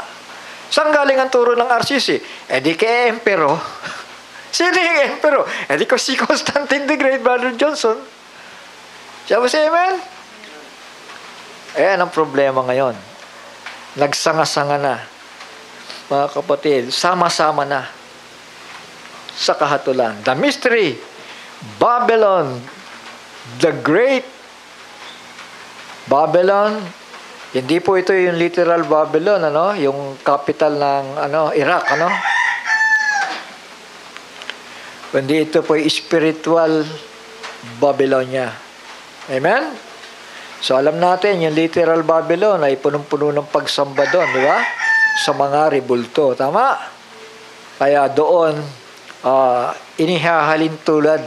Saan galing ang turo ng RCC? Di kay Emperor. Sino yung Emperor? Di ko si Constantine the Great, Brother Johnson. Shall we say amen? Ayan ang problema ngayon. Nagsanga-sanga na. Mga kapatid, sama-sama na sa kahatulan. The mystery, Babylon, the Great. Babylon, hindi po ito yung literal Babylon, yung capital ng Iraq, Kundi ito po yung spiritual Babylonia. Amen? So alam natin, yung literal Babylon ay punong-puno ng pagsamba doon, di ba? Sa mga rebulto. Tama? Kaya doon, inihahalin tulad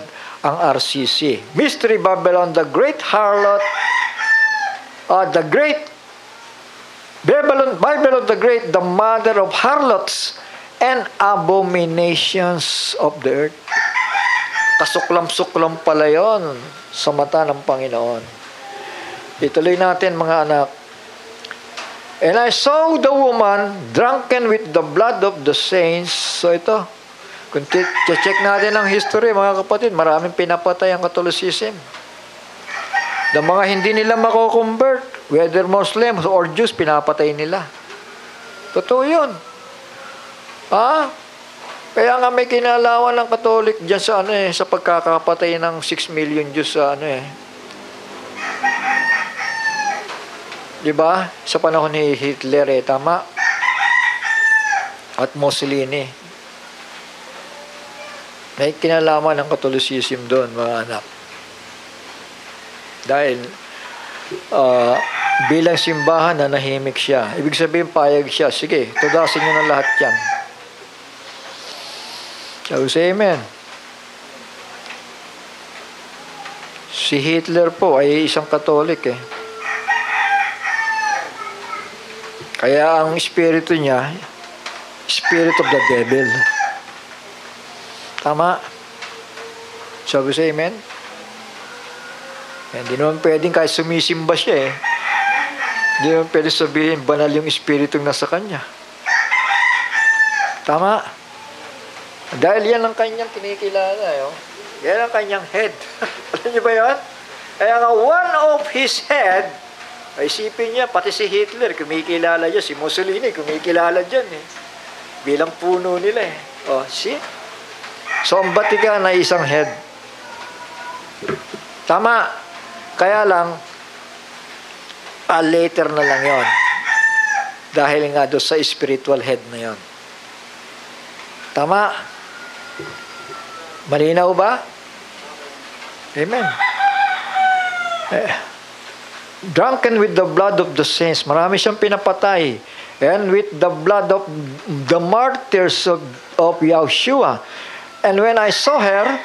ang RCC. Mystery Babylon, the great harlot, the great Babylon the great, the mother of harlots and abominations of the earth. Kasuklam-suklam pala yun sa mata ng Panginoon. Ituloy natin mga anak. And I saw the woman drunken with the blood of the saints. So ito, kung check natin ang history, mga kapatid, maraming pinapatay ang Catholicism. The mga hindi nila mako-convert, whether Muslims or Jews, pinapatay nila. Totoo yun. Kaya nga may kinalawan ng Katolik dyan sa sa pagkakapatay ng 6 million Jews sa Diba? Sa panahon ni Hitler, tama? At Mussolini. May kinalaman ng Catholicism doon, mga anak. Dahil, bilang simbahan na nahimik siya. Ibig sabihin, payag siya. Sige, tudasin niyo na lahat yan. So, say amen. Si Hitler po ay isang Katolik Kaya ang espiritu niya, spirit of the devil. Tama? Sabi sa amen? Hindi naman pwedeng kahit sumisimba siya Hindi naman pwede sabihin, banal yung espiritu nasa kanya. Tama? Dahil yan ang kanyang kinikilala. Yan ang kanyang head. Alam niyo ba yan? Kaya nga, one of his head, isipin niya, pati si Hitler, kumikilala dyan. Si Mussolini, kumikilala dyan Bilang puno nila eh. Oh, see? So, ang Vatican ay isang head. Tama. Kaya lang, later na lang yon. Dahil nga doon sa spiritual head na yon. Tama. Malinaw ba? Amen. Drunken with the blood of the saints. Marami siyang pinapatay. And with the blood of the martyrs of Yahushua. And when I saw her,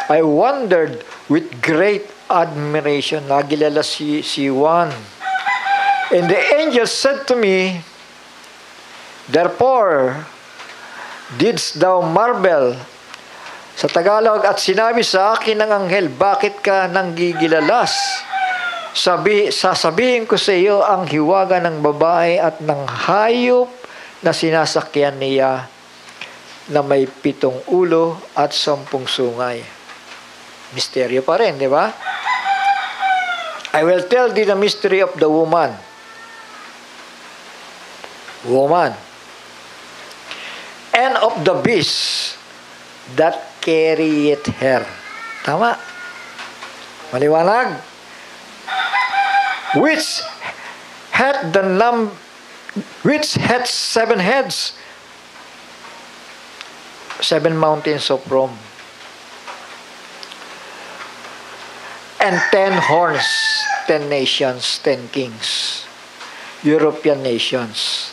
I wondered with great admiration. Nagilala si Juan. And the angel said to me, therefore, didst thou marvel? Sa Tagalog, at sinabi sa akin ng anghel, bakit ka nanggigilalas? Sasabihin ko sa iyo ang hiwaga ng babae at ng hayop na sinasakyan niya na may 7 ulo at 10 sungay. Misteryo pa rin, di ba? I will tell thee the mystery of the woman. And of the beast that carried her. Tama? Maliwanag? Which had 7 heads, 7 mountains of Rome, and 10 horns, 10 nations, 10 kings, European nations.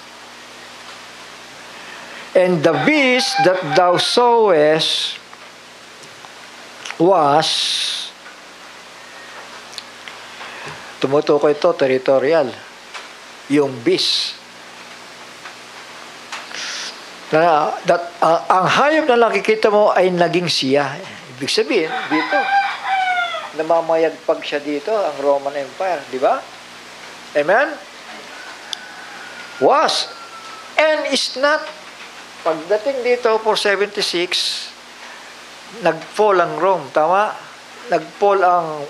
And the beast that thou sawest was, tumutukoy ito, territorial, yung beast. Ang hayop na nakikita mo ay naging siya. Ibig sabihin, dito, namamayagpag siya dito, ang Roman Empire, di ba? Amen? Was, and is not. Pagdating dito, 476, nag-fall ang Rome, tama? Nag-fall ang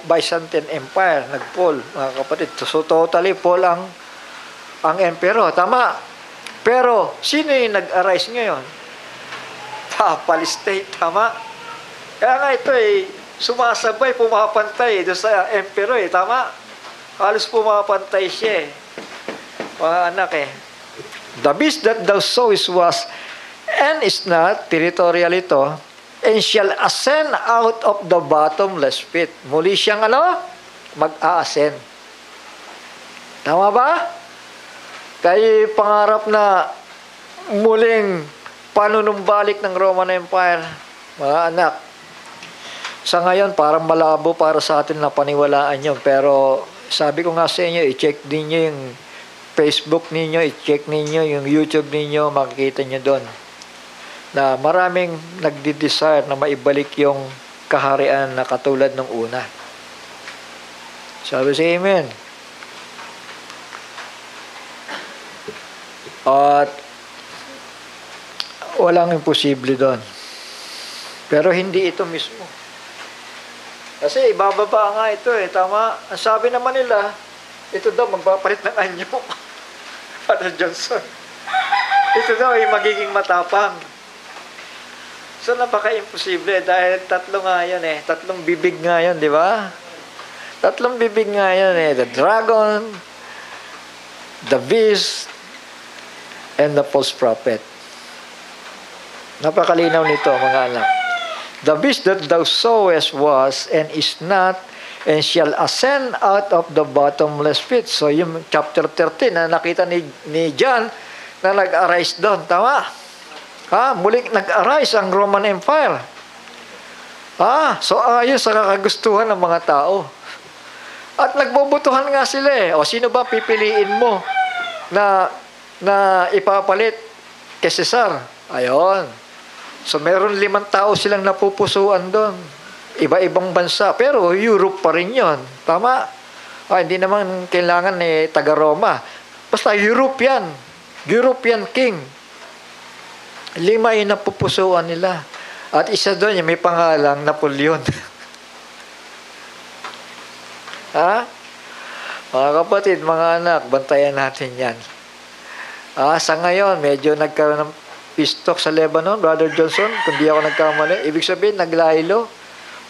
Byzantine Empire, nag-fall, mga kapatid. So, totally fall ang emperor, tama? Pero, sino yung nag-arise ngayon? Papal State, tama? Kaya nga ito sumasabay, pumapantay doon sa emperor, tama? Halos pumapantay siya mga anak The beast that thou sawest was, and is not, territorial ito, and shall ascend out of the bottomless pit. Muli siyang mag-a-ascend. Tama ba? Kaya pangarap na muling panunumbalik ng Roman Empire, mga anak. Sa ngayon, parang malabo para sa atin na paniwalaan yun. Pero sabi ko nga sa inyo, i-check din nyo yung Facebook ninyo, i-check ninyo yung YouTube ninyo, makikita nyo doon na maraming nagdi-desire na maibalik yung kaharian na katulad ng una. Sabi sa amen. At walang imposible doon. Pero hindi ito mismo. Kasi ibababa nga ito tama. Ang sabi naman nila, ito daw magpapalit ng anyo. Father Johnson. Ito daw ay magiging matapang. So, napaka-imposible dahil 3 nga yun 3 bibig nga yun, di ba? 3 bibig nga yun The dragon, the beast, and the false prophet. Napakalinaw nito, mga anak. The beast that thou sawest was, and is not, and shall ascend out of the bottomless pit. So, yung chapter 13 na nakita ni John na nag-arise doon. Tama? Muling nag-arise ang Roman Empire. So ayon sa kakagustuhan ng mga tao. At nagbobotohan nga sila O sino ba pipiliin mo na ipapalit kay Cesar? Ayon. So meron 5 tao silang napupusuan doon. Iba-ibang bansa. Pero Europe pa rin yun. Tama? Hindi naman kailangan taga-Roma. Basta European king. 5 yung napupusuan nila. At isa doon, may pangalang Napoleon. Mga kapatid, mga anak, bantayan natin yan. Sa ngayon, medyo nagkaroon ng peace talk sa Lebanon, Brother Johnson, kung di ako nagkamali. Ibig sabihin, naglaylo.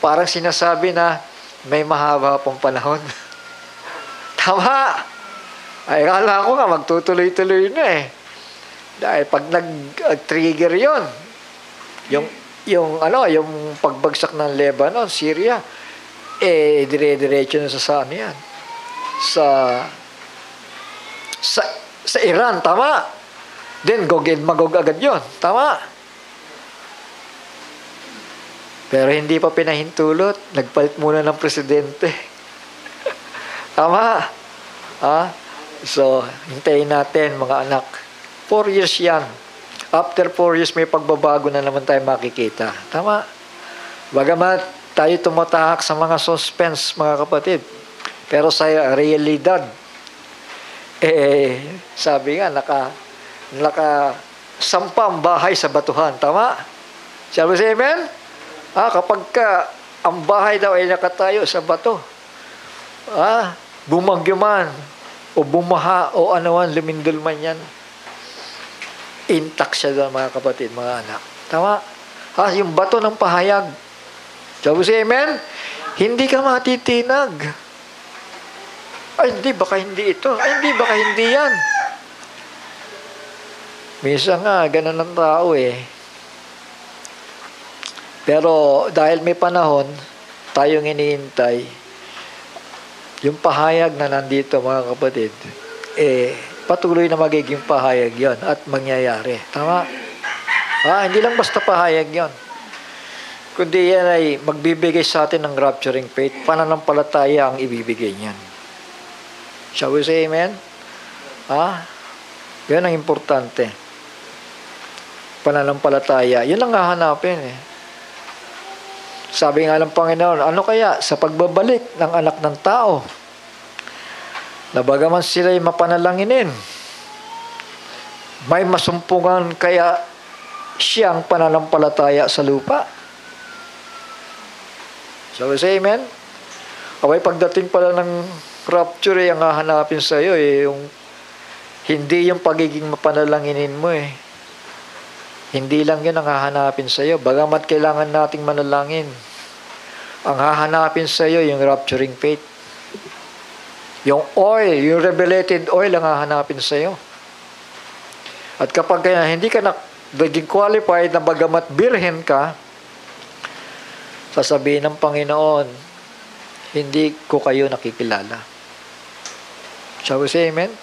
Parang sinasabi na may mahaba pang panahon. Tama! Ay, kala ko nga, magtutuloy-tuloy na eh. Dahil pag nag-trigger yon, yung pagbagsak ng Lebanon, Syria, dire-diretso na sa ano yan? Sa Iran, tama? Then, Gog and Magog agad yon, tama? Pero hindi pa pinahintulot. Nagpalit muna ng presidente. Tama? So, hintayin natin, mga anak. 4 years yan. After 4 years, may pagbabago na naman tayo makikita. Tama? Bagamat tayo tumatahak sa mga suspense, mga kapatid. Pero sa realidad, sabi nga, nakasampa ang bahay sa batuhan. Tama? Shall we say amen? Kapag ang bahay daw ay nakatayo sa bato, bumagyo man, o bumaha, o anuman, lumindol man yan, intact siya doon, mga kapatid, mga anak. Tama? Yung bato ng pahayag. Shall we say amen? Hindi ka matitinag. Ay, hindi, baka hindi ito. Ay, hindi, baka hindi yan. Minsan nga, ganun ang tao eh. Pero dahil may panahon, tayong iniintay, yung pahayag na nandito, mga kapatid, patuloy na magiging pahayag yon at mangyayari. Tama? Hindi lang basta pahayag yon, kundi yan ay magbibigay sa atin ng rapturing faith. Pananampalataya ang ibibigay niyan. Shall we say amen? Yan ang importante. Pananampalataya. Yun ang hahanapin eh. Sabi nga ng Panginoon, ano kaya sa pagbabalik ng anak ng tao, na bagaman sila'y mapanalanginin, may masumpungan kaya siyang pananampalataya sa lupa? So we say amen? Abay, pagdating pala ng rapture, ang hahanapin sa iyo hindi yung pagiging mapanalanginin mo eh. Hindi lang yun ang hahanapin sa iyo. Bagamat kailangan nating manalangin, ang hahanapin sa iyo yung rapturing faith. Yung oil, yung revelated oil ang hahanapin sa iyo. At kapag hindi ka naging qualified na bagamat birhen ka, sasabihin ng Panginoon, hindi ko kayo nakikilala. Shall we say amen?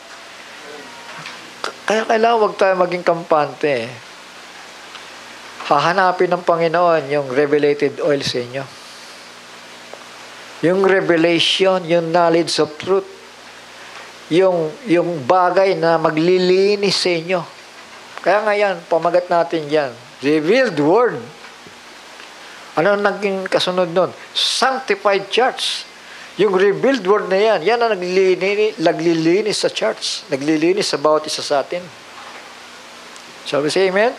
Kaya kailangan huwag tayo maging kampante. Hahanapin ng Panginoon yung revelated oil sa inyo. Yung revelation, yung knowledge of truth. Yung bagay na maglilinis sa inyo. Kaya nga yan, pamagat natin yan. Revealed word. Ano naging kasunod nun? Sanctified church. Yung revealed word na yan, yan ang naglilinis sa church. Naglilinis sa bawat isa sa atin. Shall we say amen?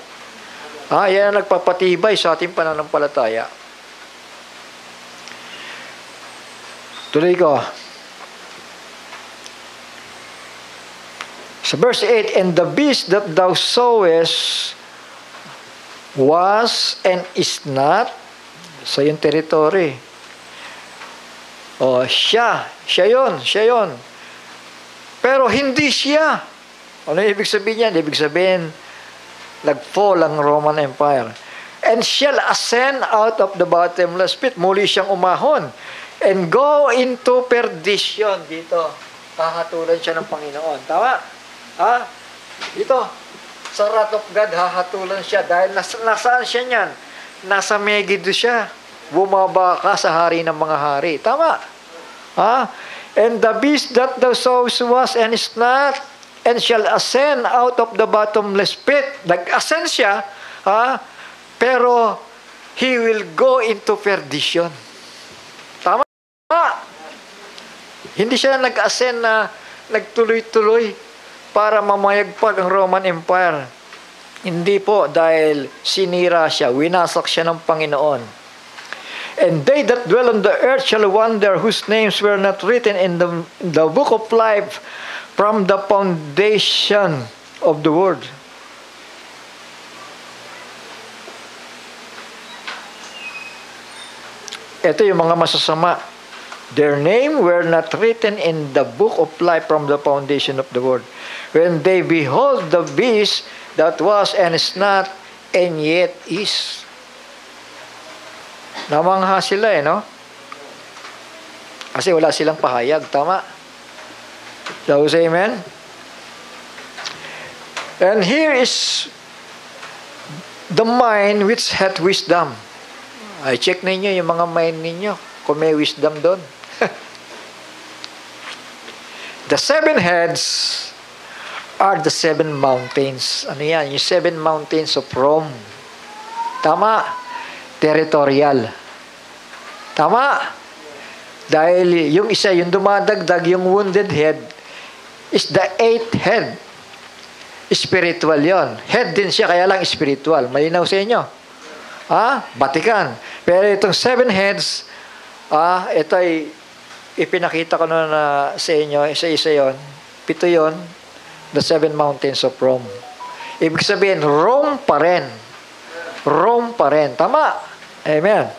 Yan ang nagpapatibay sa ating pananampalataya. Tuloy ko. Sa verse 8, and the beast that thou sawest was and is not sa yung territory. Siya yun. Pero hindi siya. Ano ibig sabihin yan? Ibig sabihin, nag-fall ang Roman Empire. And shall ascend out of the bottomless pit. Muli siyang umahon. And go into perdition. Dito, hahatulan siya ng Panginoon. Tama? Dito, sa wrath of God, hahatulan siya. Dahil nasaan siya niyan? Nasa Megiddo siya. Bumaba ka sa hari ng mga hari. Tama? And the beast that thou sawest was and is not, and shall ascend out of the bottomless pit. Nag-ascend siya, pero he will go into perdition. Tama? Hindi siya nag-ascend na nagtuloy-tuloy para mamayagpag ang Roman Empire. Hindi po, dahil sinira siya, winasak siya ng Panginoon. And they that dwell on the earth shall wonder, whose names were not written in the book of life from the foundation of the world. Ito yung mga masasama. Their name were not written in the book of life from the foundation of the world. When they behold the beast that was and is not and yet is. Namangha sila no? Kasi wala silang pahayag. Tama? So, say amen? And here is the mind which hath wisdom. Ay, check ninyo yung mga mind ninyo. Kung may wisdom doon. The 7 heads are the 7 mountains. Ano yan? Yung 7 mountains of Rome. Tama? Territorial. Tama? Dahil yung isa, yung dumadagdag, yung wounded head, is the 8th head. Spiritual yon. Head din siya, kaya lang spiritual. Malinaw sa inyo? Vatican. Pero itong 7 heads, ito ay ipinakita ko na sa inyo, isa-isa yon. 7 yon, the 7 mountains of Rome. Ibig sabihin, Rome pa rin. Rome pa rin. Tama? Amen.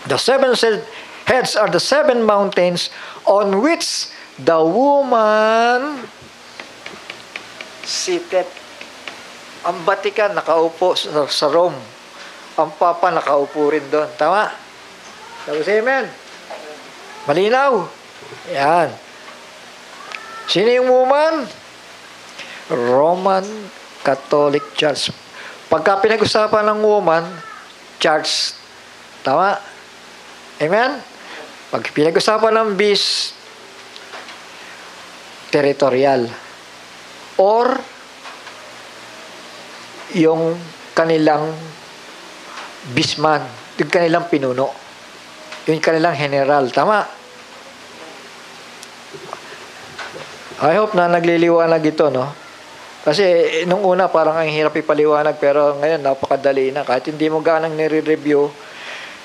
The 7 heads are the 7 mountains on which the woman seated. Ang Vatican nakaupo sa Rome. Ang Papa nakaupo rin doon. Tama? Tapos amen. Malinaw. Yan. Sino yung woman? Roman Catholic Church. Pagka pinag-usapan ng woman, church. Tama? Amen? Pag pinag-usapan ng beast, territorial. Or, yung kanilang bisman, yung kanilang pinuno, yung kanilang general. Tama? I hope na nagliliwanag ito, no? Kasi nung una parang ang hirap ipaliwanag, pero ngayon napakadali na. Kahit hindi mo ganang nire-review,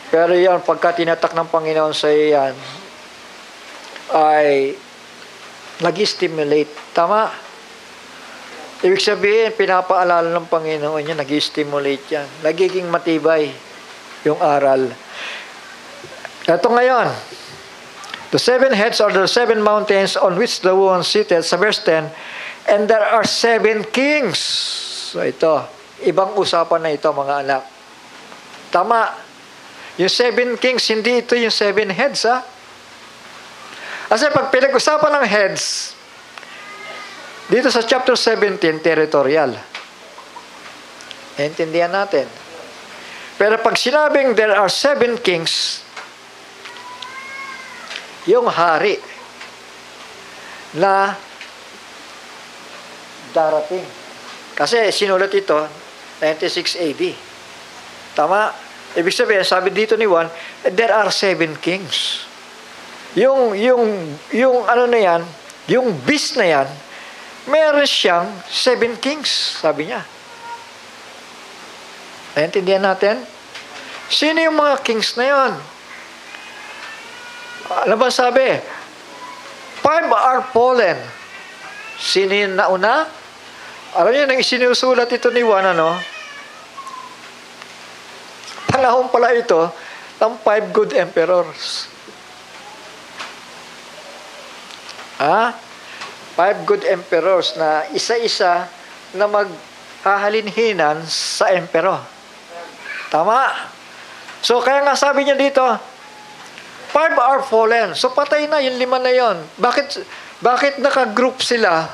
pero yan, pagka tinatak ng Panginoon sa yan, ay nag-stimulate. Tama? Ibig sabihin, pinapaalala ng Panginoon niya, nag-stimulate yan. Nagiging matibay yung aral. Ito ngayon, the 7 heads are the 7 mountains on which the woman seated, sa verse 10, and there are 7 kings. So ito, ibang usapan na ito mga anak. Tama. Yung 7 kings, hindi ito yung 7 heads, ha? Kasi pag pinag-usapan ng heads, dito sa chapter 17, territorial. Naintindihan natin. Pero pag sinabing there are 7 kings, yung hari na darating. Kasi sinulat ito, 96 AD. Tama? Ibig sabihin, sabi dito ni Juan, there are 7 kings. Yung ano na yan, yung beast na yan, meron siyang 7 kings, sabi niya. Naintindihan natin? Sino yung mga kings na yon? Ano ba sabi? 5 are fallen. Sino yung nauna? Alam niyo, nang isinusulat ito ni Juan, panahon pala ito ng 5 good emperors. 5 good emperors na isa-isa na maghahalinhinan sa emperor. Tama? So, kaya nga sabi niya dito, 5 are fallen. So, patay na yung 5 na yon. Bakit naka-group sila?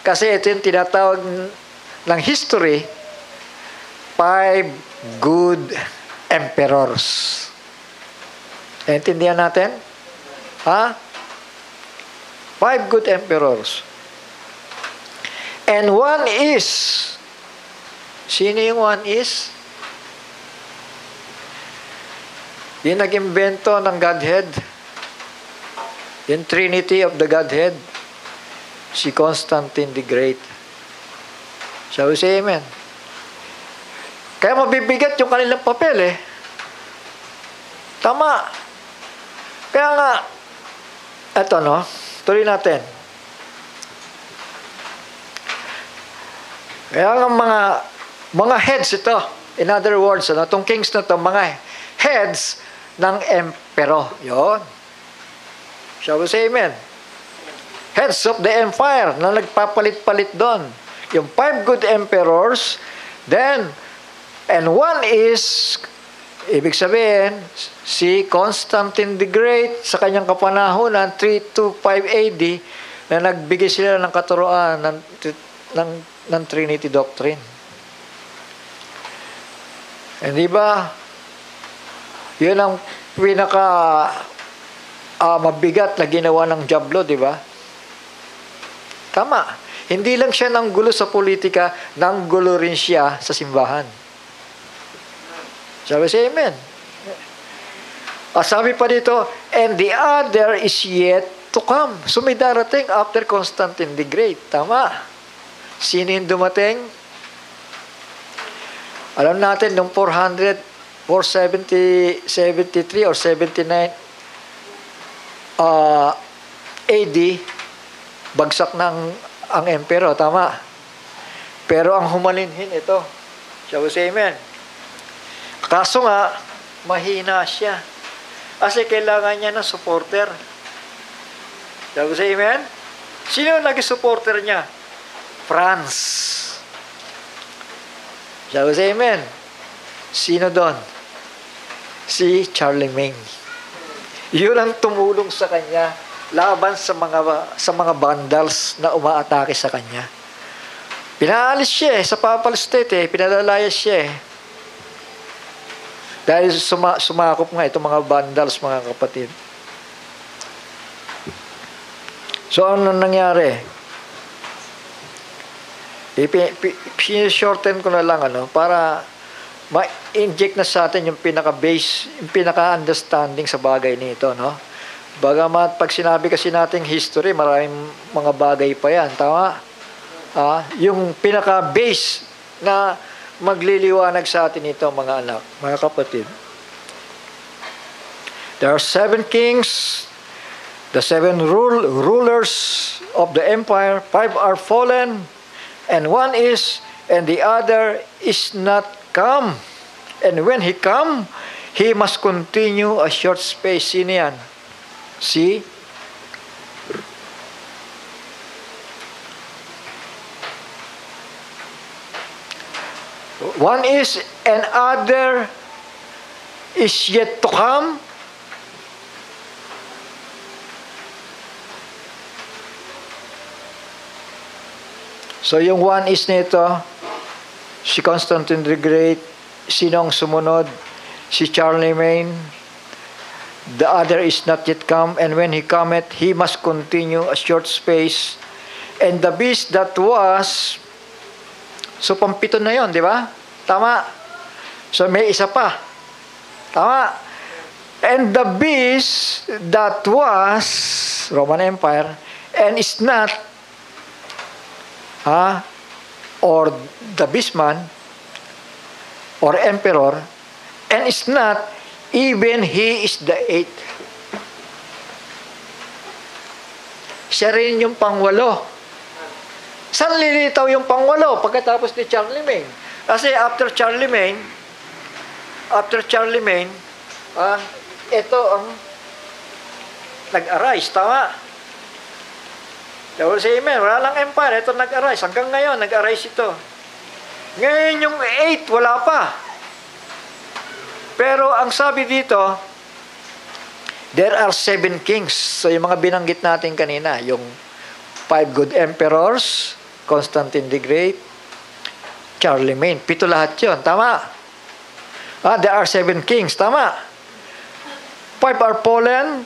Kasi ito yung tinatawag ng history, 5 good emperors. Naintindihan natin? 5 good emperors. And one is, sino yung one is? Yung nag-imbento ng Godhead, yung Trinity of the Godhead, si Constantine the Great. Shall we say amen? Kaya mabibigat yung kanilang papel Tama. Kaya nga, eto tuloy natin. Kaya nga mga heads ito. In other words, itong kings na ito, mga heads ng emperor. Yun. Shall we say amen? Heads of the empire na nagpapalit-palit doon. Yung 5 good emperors, then, and one is, ibig sabihin, si Constantine the Great sa kanyang kapanahonan, 325 AD, na nagbigay sila ng katuroan ng Trinity Doctrine. Hindi ba? Yun ang pinaka mabigat na ginawa ng Diablo, di ba? Tama. Hindi lang siya nanggulo sa politika, nanggulo rin siya sa simbahan. Sabi siya, amen. Sabi pa dito, and the other is yet to come. So may darating after Constantine the Great. Tama. Sino yung dumating? Alam natin, nung 473 or 79 AD, bagsak ng ang emperor, tama. Pero ang humalinhin ito. Shall we say amen? Kaso nga, mahina siya. Kasi kailangan niya ng supporter. Shall we say amen? Sino yung naging supporter niya? France. Shall we say amen? Sino doon? Si Charlemagne. Yun ang tumulong sa kanya laban sa mga vandals na umaatake sa kanya. Pinaalis siya sa Papal State, pinalalayas siya dahil sumakop nga itong mga vandals, mga kapatid. So ano nangyari? Shorten ko na lang para ma-inject na sa atin yung pinaka-base, yung pinaka-understanding sa bagay nito, no? Bagamat pag sinabi kasi nating history, maraming mga bagay pa yan. Tama? Yung pinaka-base na magliliwanag sa atin ito, mga anak, mga kapatid. There are 7 kings, the 7 rulers of the empire. 5 are fallen, and one is, and the other is not come. And when he come, he must continue a short space. Sino yan? See? One is, and other is yet to come. So yung one is nito, si Constantine the Great. Sinong sumunod? Si Charlemagne. The other is not yet come, and when he cometh, he must continue a short space. And the beast that was, so pampito na yon, di ba? Tama. So may isa pa. Tama. And the beast that was, Roman Empire, and is not, or the beastman, or emperor, and is not, even he is the 8th. Siya rin yung pangwalo. Saan lilitaw yung pangwalo pagkatapos ni Charlemagne? Kasi after Charlemagne, ito ang nag-arise, tama? Dahil sa amen, wala lang empire, ito nag-arise. Hanggang ngayon, nag-arise ito. Ngayon yung 8, wala pa. Pero ang sabi dito, there are 7 kings. So yung mga binanggit natin kanina, yung 5 good emperors, Constantine the Great, Charlemagne, 7 lahat yun. Tama? There are 7 kings. Tama? 5 are fallen,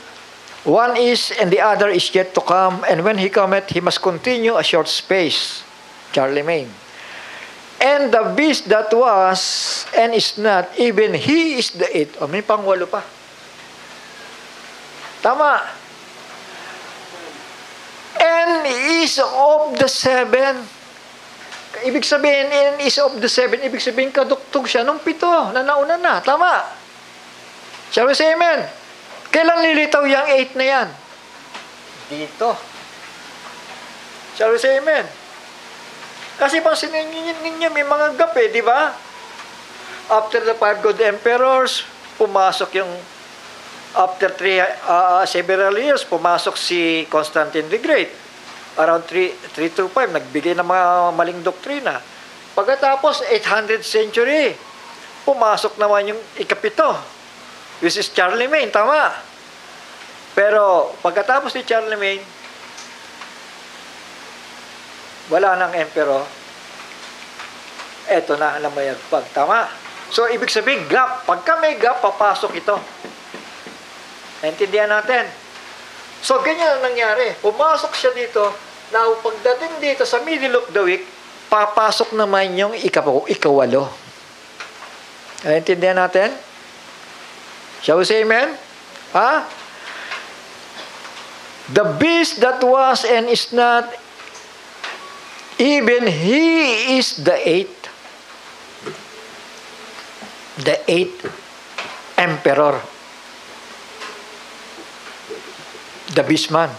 1 is, and the other is yet to come, and when he cometh, he must continue a short space. Charlemagne. And the beast that was, and is not, even he is the 8th. May pangwalo pa. Tama. And is of the 7. Ibig sabihin, and is of the 7, ibig sabihin, kaduktog siya nung 7 na nauna na. Tama. Shall we say amen? Kailan lilitaw yung 8 na yan? Dito. Shall we say amen? Kasi pansinin ninyo, may mga gap di ba? After the 5 good emperors, pumasok yung after several years, pumasok si Constantine the Great. Around 325, nagbigay ng mga maling doktrina. Pagkatapos, 800th century, pumasok naman yung ikapito, which is Charlemagne, tama? Pero, pagkatapos ni Charlemagne, wala nang emperor, eto na, alam mo yan, tama? So, ibig sabihin, gap. Pagka may gap, papasok ito. Naintindihan natin? So, ganyan ang nangyari. Pumasok siya dito. Now, pagdating dito sa middle of the week, papasok naman yung ikawalo. Naintindihan natin? Shall we say amen? Ha? The beast that was and is not, even he is the eighth. The eighth emperor. The beast man.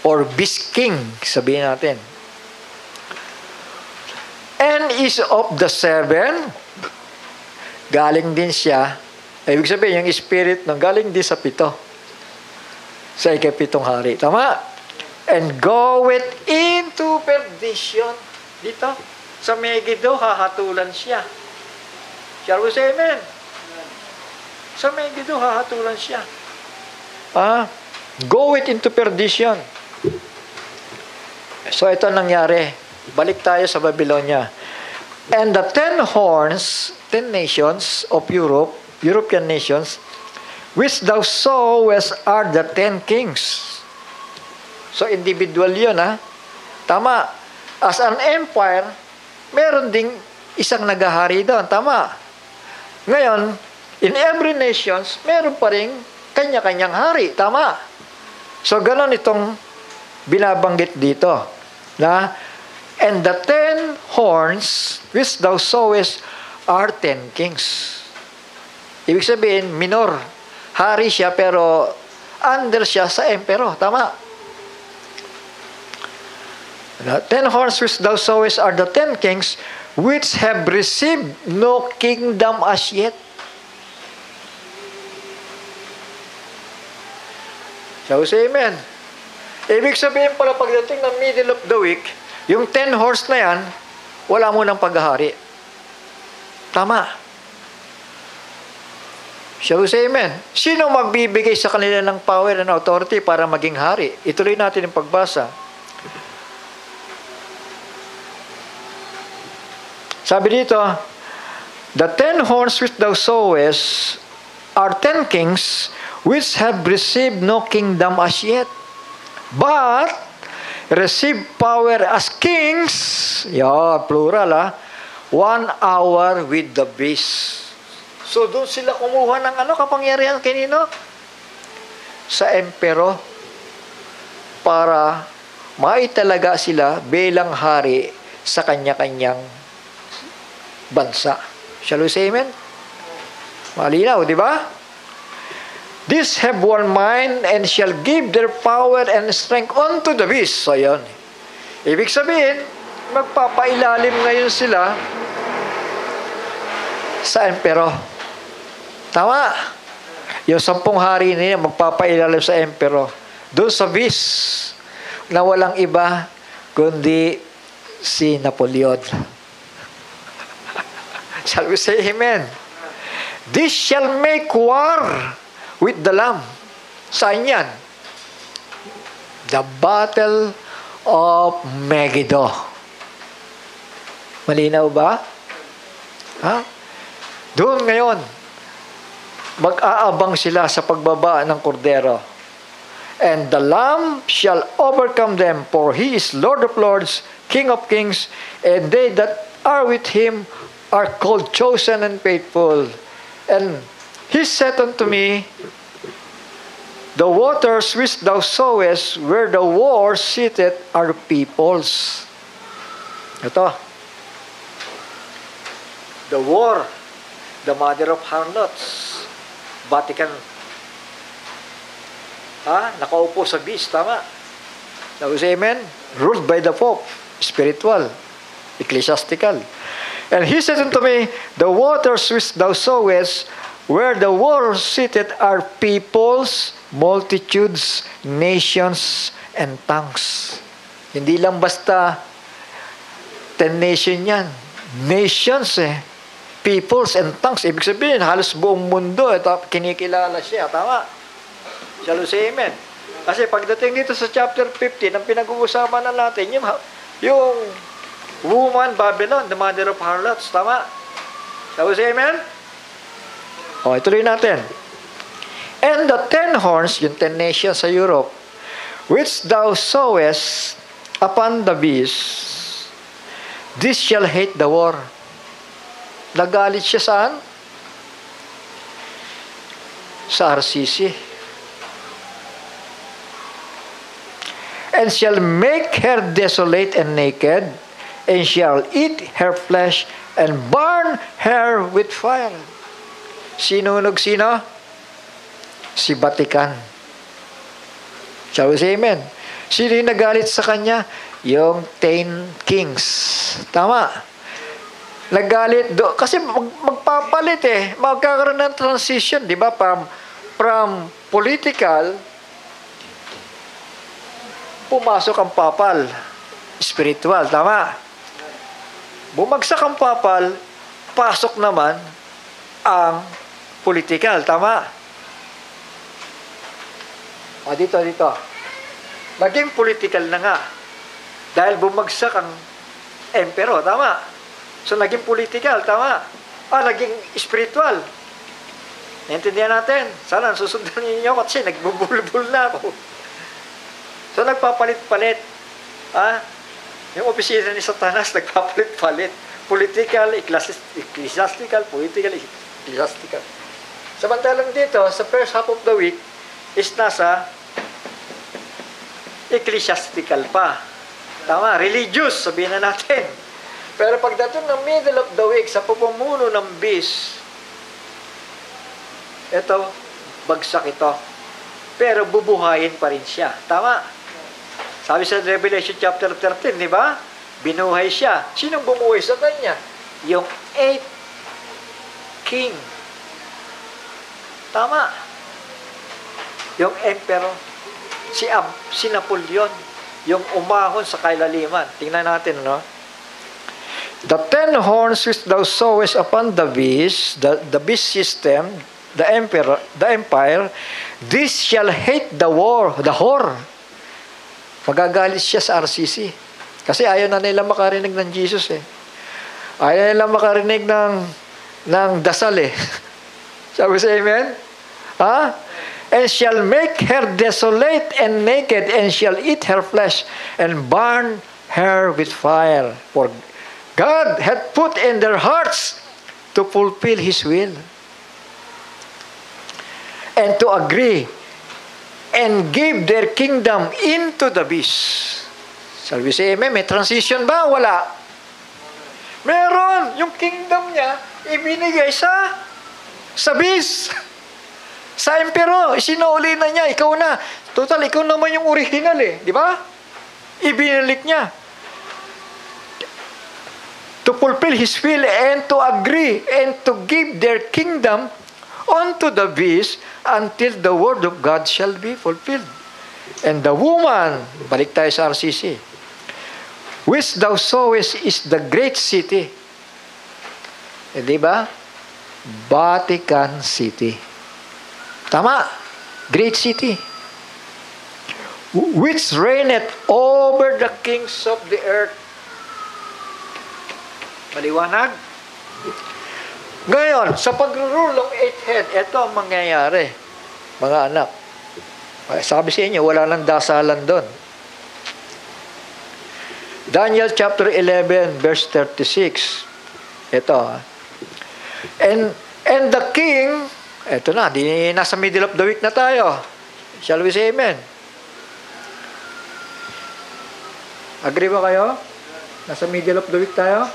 Or beast king, sabihin natin. And is of the seven, galing din siya, ibig sabihin, yung spirit nung galing din sa pito. Sa ikapitong hari. Tama? And go it into perdition. Dito, sa Megiddo, hahatulan siya. Shall we say amen? Sa Megiddo, hahatulan siya. Go it into perdition. So, ito nangyari. Balik tayo sa Babylonia. And the 10 horns, 10 nations of Europe, European nations, which thou sawest are the 10 kings. So, individual yun, Tama. As an empire, meron ding isang nagahari doon. Tama. Ngayon, in every nations, meron pa rin kanya-kanyang hari. Tama. So, ganon itong binabanggit dito. And the 10 horns which thou sawest are 10 kings. Ibig sabihin, minor. Hari siya, pero under siya sa emperor. Tama. The 10 horns which thou sawest are the 10 kings which have received no kingdom as yet. Shall we say amen? Ibig sabihin pala pagdating ng middle of the week, yung 10 horse na yan, wala mo ng paghahari. Tama. Shall we say amen? Sino magbibigay sa kanila ng power and authority para maging hari? Ituloy natin yung pagbasa. Sabi dito, the 10 horns which thou sawest are 10 kings which have received no kingdom as yet, but receive power as kings, plural 1 hour with the beast. So doon sila kumuha ng kapangyarihan kanino? Sa emperor, para maitalaga sila bilang hari sa kanya-kanyang bansa. Shall we say amen? Malinaw, di ba? These have one mind and shall give their power and strength unto the beast. So, yun. Ibig sabihin, magpapailalim ngayon sila sa emperor. Tama? Yung 10 hari niya, magpapailalim sa emperor. Doon sa beast na walang iba kundi si Napoleon. Shall we say amen? This shall make war with the Lamb. Saan yan? The Battle of Megiddo. Malinaw ba? Doon ngayon, mag-aabang sila sa pagbaba ng kordero. And the Lamb shall overcome them, for he is Lord of lords, King of kings, and they that are with him are called chosen and faithful. And he said unto me, the waters which thou sawest, where the war sitteth, are peoples. Ito. The war, the mother of harlots. Vatican. Nakaupo sa beast, tama? Shall we say amen? Ruled by the Pope. Spiritual. Ecclesiastical. And he said unto me, the waters which thou sawest, where the waters seated, are peoples, multitudes, nations, and tongues. Hindi lang basta 10 nation yan. Nations peoples and tongues. Ibig sabihin, halos buong mundo. Ito, kinikilala siya. Tama? Shall we say amen? Kasi pagdating dito sa chapter 15, ang pinag-uusapan na natin, yung woman, Babylon, the mother of harlots. Tama? Shall we say amen? O, ituloy natin. And the 10 horns, yung 10 nations sa Europe, which thou sawest upon the beast, this shall hate the war. Nagalit siya saan? Sa RCC. And shall make her desolate and naked, and shall eat her flesh, and burn her with fire. Sinunog sino? Si Vatican. Shall we say amen? Sino yung nagalit sa kanya? Yung 10 kings. Tama. Nagalit do kasi magpapalit magkakaroon ng transition, di ba, from political pumasok ang papal, spiritual. Tama. Bumagsak ang papal, pasok naman ang political. Tama. Dito. Naging political na nga. Dahil bumagsak ang emperor. Tama. So, naging political. Tama. Naging spiritual. Naintindihan natin. Sana susundan ninyo kasi nagbubulbul na ako. So, nagpapalit-palit. Yung opisina ni Satanas, nagpapalit-palit. Political, ecclesiastical, political, ecclesiastical. Samantalang dito, sa first half of the week, is nasa ecclesiastical pa. Tama, religious, sabihin na natin. Pero pagdating ng middle of the week, sa pupumuno ng beast, ito, bagsak ito. Pero bubuhayin pa rin siya. Tama. Sabi sa Revelation chapter 13, di ba? Binuhay siya. Sinong bumuhay sa kanya? Yung 8th king. Tama. Yung emperor. Si Napoleon. Yung umahon sa kailaliman. Tingnan natin, no? The 10 horns which thou sawest upon the beast, the beast system, the empire, this shall hate the whore. Magagalit siya sa RCC. Kasi ayaw na nila makarinig ng Jesus Ayaw nila makarinig ng dasal Shall we say amen? And shall make her desolate and naked, and shall eat her flesh, and burn her with fire. For God had put in their hearts to fulfill His will, and to agree, and give their kingdom into the beast. Shall we say amen? May transition ba? Wala. Meron. Yung kingdom niya, ibinigay sa beast. Sa emperor, isinuuli na niya. Ikaw na. Total, ikaw naman yung original di ba? Ibinalik niya. To fulfill His will and to agree and to give their kingdom unto the beast until the word of God shall be fulfilled. And the woman, balik tayo sa RCC, which thou sawest is the great city. Di ba? Vatican City. Tama. Great city. Which reigneth over the kings of the earth. Maliwanag? Ngayon, sa pag-rule ng 8th head, ito ang mangyayari. Mga anak. Sabi sa inyo, wala nang dasalan doon. Daniel chapter 11, verse 36. Ito. And the king, ito na, nasa middle of the week na tayo. Shall we say amen? Agree ba kayo? Nasa middle of the week tayo?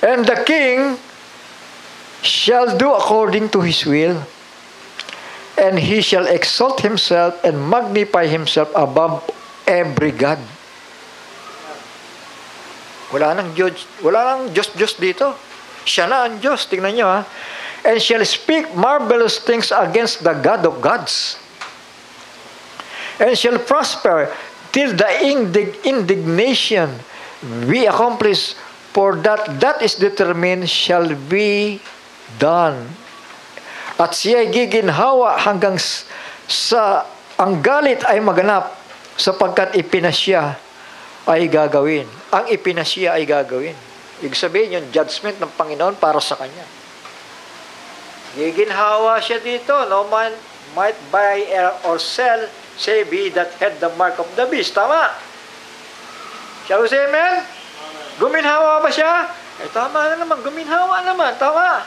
And the king shall do according to his will, and he shall exalt himself and magnify himself above every god. Wala nang Diyos dito. Siya na ang Diyos. Tingnan nyo ha. And shall speak marvelous things against the God of gods. And shall prosper till the indignation be accomplished, for that is determined shall be done. At siya'y giginhawa hanggang sa ang galit ay maganap, sapagkat ipinasya ay gagawin. Ang ipinasya ay gagawin. Ibig sabihin yung judgment ng Panginoon para sa kanya. Giginhawa siya dito. No man might buy or sell, save he that had the mark of the beast. Tama? Shall we say amen? Guminhawa ba siya? Tama na naman. Guminhawa naman. Tama.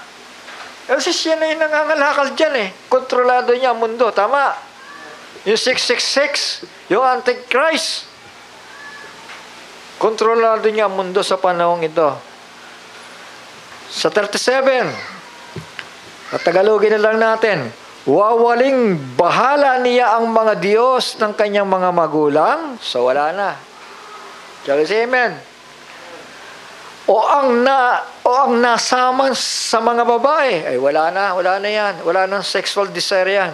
Kasi siya na yung nangangalakal dyan Kontrolado niya ang mundo. Tama? Yung 666, yung Antichrist. Kontrolado niya ang mundo sa panahong ito. Sa 37, Tagalogin na lang natin, wawaling bahala niya ang mga Diyos ng kanyang mga magulang, so wala na. Shall we say amen? O ang nasaman sa mga babae, ay wala na yan. Wala nang sexual desire yan.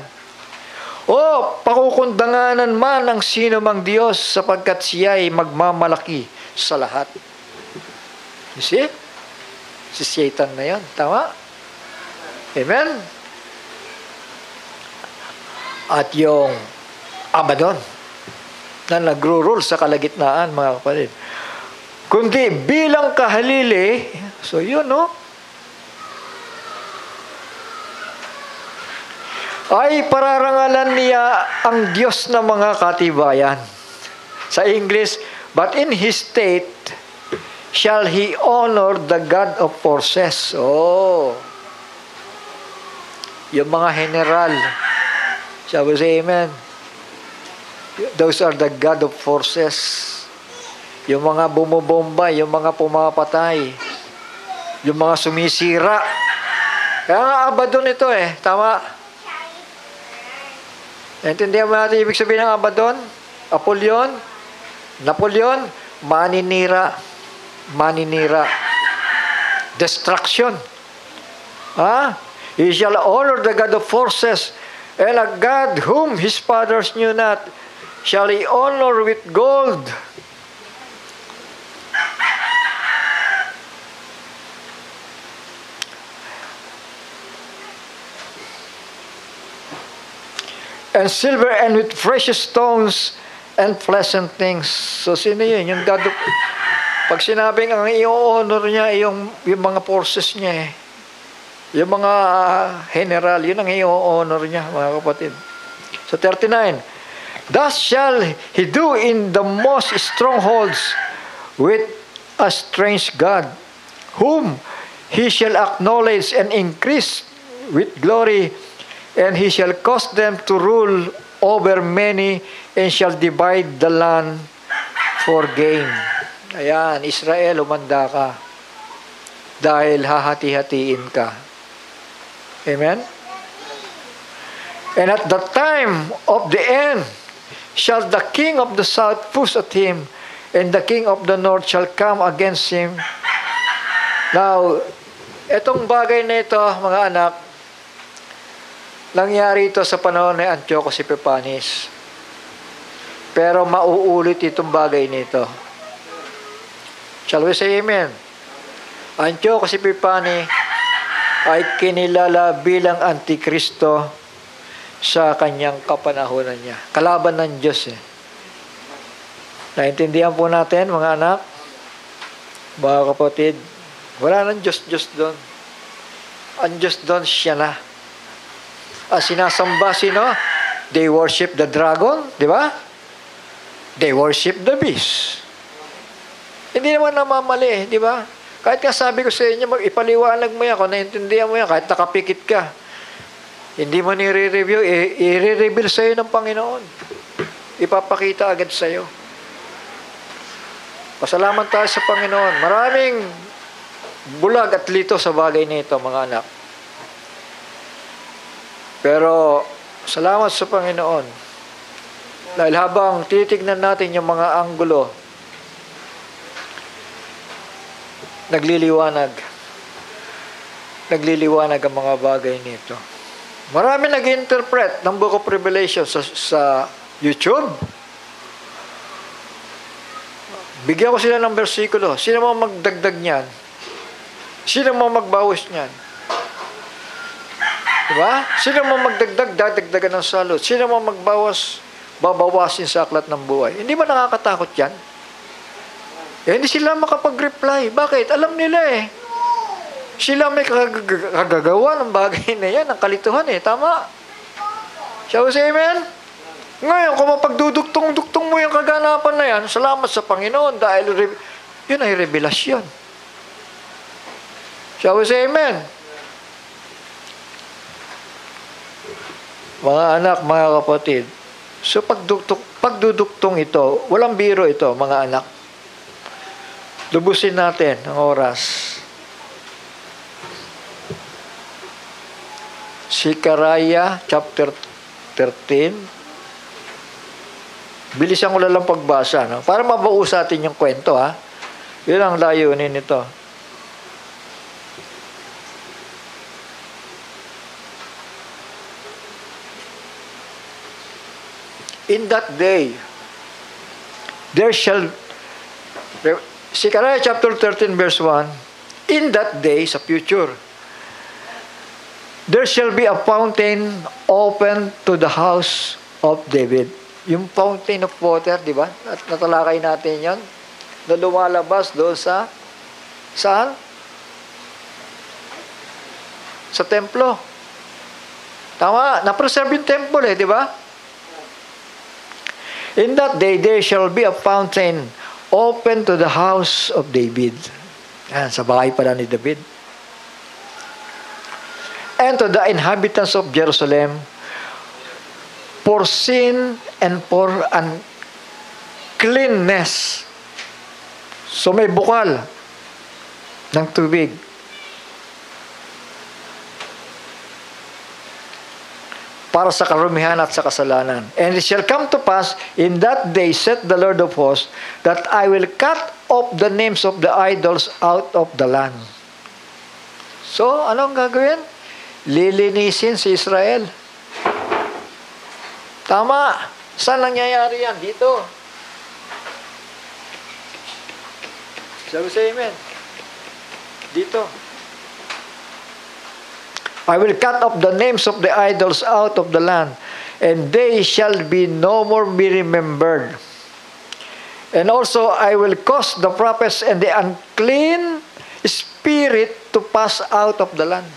O pakukundanganan man ng sino mang Diyos sapagkat siya ay magmamalaki sa lahat. You see? Si Satan na yan. Tama? Amen? At yung Abaddon na nagro-rule sa kalagitnaan, mga kapatid. Kundi bilang kahalili, so yun, no? Ay pararangalan niya ang Diyos ng mga katibayan. Sa English, but in his state shall he honor the God of forces. Oh. Yung mga general, shall we say amen? Those are the God of forces. Yung mga bumubomba, yung mga pumapatay, yung mga sumisira. Kaya nga Abaddon ito tama? Naintindihan mo natin ibig sabihin ng Abaddon? Napoleon, maninira. Destruction. He shall honor the God of forces, and a God whom his fathers knew not shall he honor with gold. And silver, and with precious stones and pleasant things. So, sino yun? Yung God of... Pag sinabing ang i-honor niya, yung mga forces niya yung mga general, yun ang i-honor niya, mga kapatid. So, 39. Thus shall he do in the most strongholds with a strange God, whom he shall acknowledge and increase with glory, and he shall cause them to rule over many, and shall divide the land for gain. Ayan, Israel, umanda ka. Dahil hahati-hatiin ka. Amen? And at the time of the end, shall the king of the south push at him, and the king of the north shall come against him. Now, etong bagay na ito, mga anak, nangyari ito sa panahon ni Antiochus Epiphanes. Pero mauulit itong bagay nito. Shall we say amen? Antiochus Epiphanes ay kinilala bilang Antikristo sa kanyang kapanahunan niya. Kalaban ng Diyos Naintindihan po natin, mga anak, mga kapatid, wala nang Diyos doon. Ang Diyos doon, siya na. Sinasamba sino? They worship the dragon, di ba? They worship the beast. Hindi naman namamali, di ba? Kahit nga sabi ko sa inyo, ipaliwanag mo yan, kung naintindihan mo yan, kahit nakapikit ka, hindi mo nire-review, i-reveal sa'yo ng Panginoon. Ipapakita agad sa'yo. Pasalamat tayo sa Panginoon. Maraming bulag at lito sa bagay nito, mga anak. Pero, salamat sa Panginoon. Dahil habang titignan natin yung mga anggulo, nagliliwanag ang mga bagay nito. Marami nag-interpret ng Book of Revelation sa YouTube. Bigyan ko sila ng bersikulo. Sino mo magdagdag niyan? Sino mo magbawas niyan? Diba? Sino mo magdagdag, dadagdagan ng salot. Sino mo magbawas, babawasin sa aklat ng buhay. Hindi ba nakakatakot yan? Hindi sila makapag-reply. Bakit? Alam nila eh. Sila may kagagawa ng bagay na yan, ng kalituhan eh. Tama? Shall we say amen? Ngayon, kung mapagduduktong-duktong mo yung kaganapan na yan, salamat sa Panginoon dahil yun ay revelasyon. Shall we say amen? Mga anak, mga kapatid, so pagduduktong ito, walang biro ito, mga anak. Lubusin natin ang oras. Zechariah chapter 13. Bilisan ko lang pagbasa, no? Para mabuo sa atin yung kwento, ha? Yun ang layunin nito. In that day, there shall, Zechariah chapter 13 verse 1, in that day, sa future, there shall be a fountain open to the house of David. Yung fountain of water, di ba? At natalakay natin yan, na lumalabas doon sa, saan? Sa templo. Tama, na-preserve yung temple eh, di ba? In that day, there shall be a fountain open to the house of David. Yan, sa bahay pala ni David. And to the inhabitants of Jerusalem, for sin and for uncleanness. So may bukal ng tubig. Para sa karumihan at sa kasalanan. And it shall come to pass in that day, saith the Lord of hosts, that I will cut off the names of the idols out of the land. So, anong gagawin? Lilinisin si Israel. Tama. Saan nangyayari yan? Dito. Sabi sa amen. Dito. I will cut off the names of the idols out of the land, and they shall be no more be remembered. And also I will cause the prophets and the unclean spirit to pass out of the land.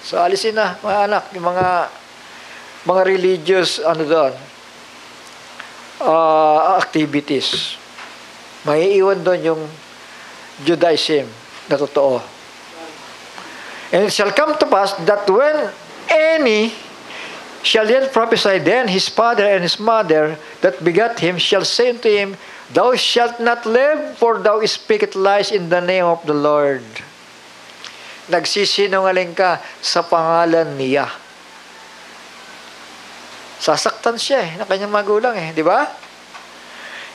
So alisin na, mga anak, yung mga religious doon, activities. Maiiwan doon yung Judaism na totoo. And it shall come to pass that when any shall yet prophesy, then his father and his mother that begat him shall say unto him, Thou shalt not live, for thou speakest lies in the name of the Lord. Nagsisinungaling ka sa pangalan niya. Sasaktan siya na kanyang magulang di ba?